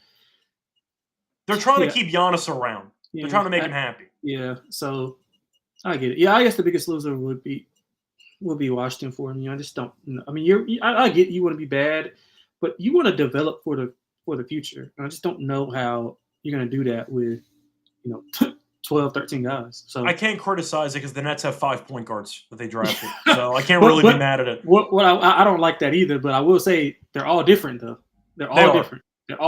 A: to keep Giannis around. Yeah, they're trying to make him happy.
B: Yeah, so I get it. Yeah, I guess the biggest loser would be Washington for me. I just don't know. I mean, I get you want to be bad, but you want to develop for the future. And I just don't know how you're going to do that with 12, 13 guys. So
A: I can't criticize it because the Nets have 5 point guards that they drafted. So I can't really be mad at it.
B: What I don't like that either, but I will say they're all different though. They're all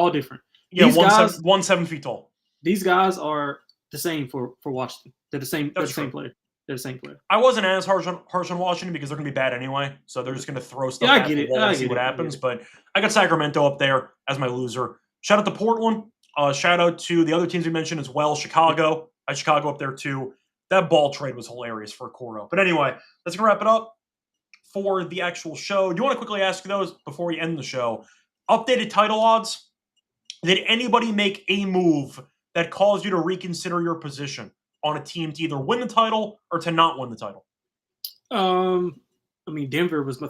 B: different.
A: Yeah, 7 feet tall.
B: These guys are the same for Washington. They're the same. They're the same player. They're the same player.
A: I wasn't as harsh on Washington because they're going to be bad anyway. So they're just going to throw stuff at the wall and see what happens. But I got Sacramento up there as my loser. Shout out to Portland. Shout out to the other teams we mentioned as well. Chicago. I had Chicago up there too. That ball trade was hilarious for Coro. But anyway, let's wrap it up for the actual show. Do you want to quickly ask those before we end the show? Updated title odds. Did anybody make a move that caused you to reconsider your position on a team to either win the title or to not win the title?
B: I mean, Denver was the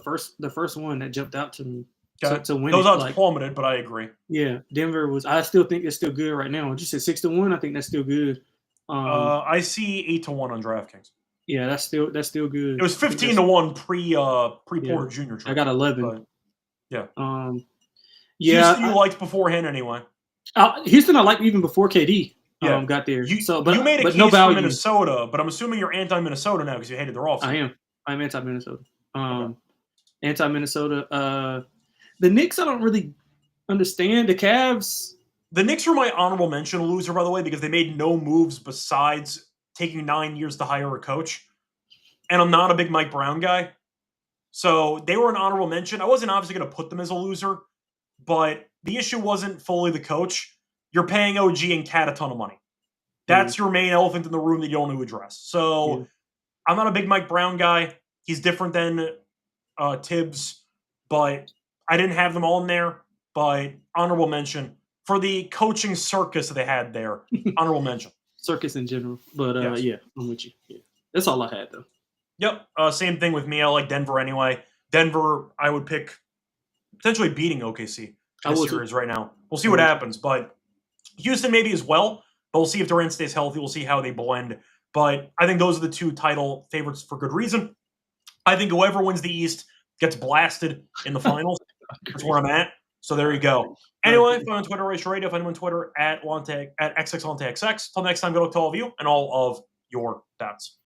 B: first one that jumped out to me to win.
A: Those odds plummeted, but I agree.
B: Yeah, Denver was. I still think it's still good right now. Just at 6-1, I think that's still good.
A: I see 8-1 on DraftKings.
B: Yeah, that's still good.
A: It was 15-1 pre Porter Jr.
B: I got 11.
A: But, yeah.
B: Yeah.
A: Houston you liked beforehand anyway.
B: Houston I liked even before KD got there.
A: You made a case for Minnesota, but I'm assuming you're anti-Minnesota now because you hated their offseason.
B: I am. I'm anti-Minnesota. Anti-Minnesota. The Knicks I don't really understand. The Cavs.
A: The Knicks were my honorable mention loser, by the way, because they made no moves besides taking 9 years to hire a coach. And I'm not a big Mike Brown guy. So they were an honorable mention. I wasn't obviously going to put them as a loser, but the issue wasn't fully the coach. You're paying OG and Cat a ton of money. That's your main elephant in the room that you don't want to address. So I'm not a big Mike Brown guy. He's different than Tibbs, but I didn't have them all in there. But honorable mention. For the coaching circus that they had there, honorable mention.
B: Circus in general. But, yeah, I'm with you. Yeah. That's all I had, though.
A: Yep. Same thing with me. I like Denver anyway. Denver, I would pick potentially beating OKC in the series right now. We'll see what happens. But Houston maybe as well. But we'll see if Durant stays healthy. We'll see how they blend. But I think those are the two title favorites for good reason. I think whoever wins the East gets blasted in the finals. That's where I'm at. So there you go. Anyway, find me on Twitter, Reichel Radio. Find me on Twitter at XXLonteXX. Till next time, good luck to all of you and all of your dads.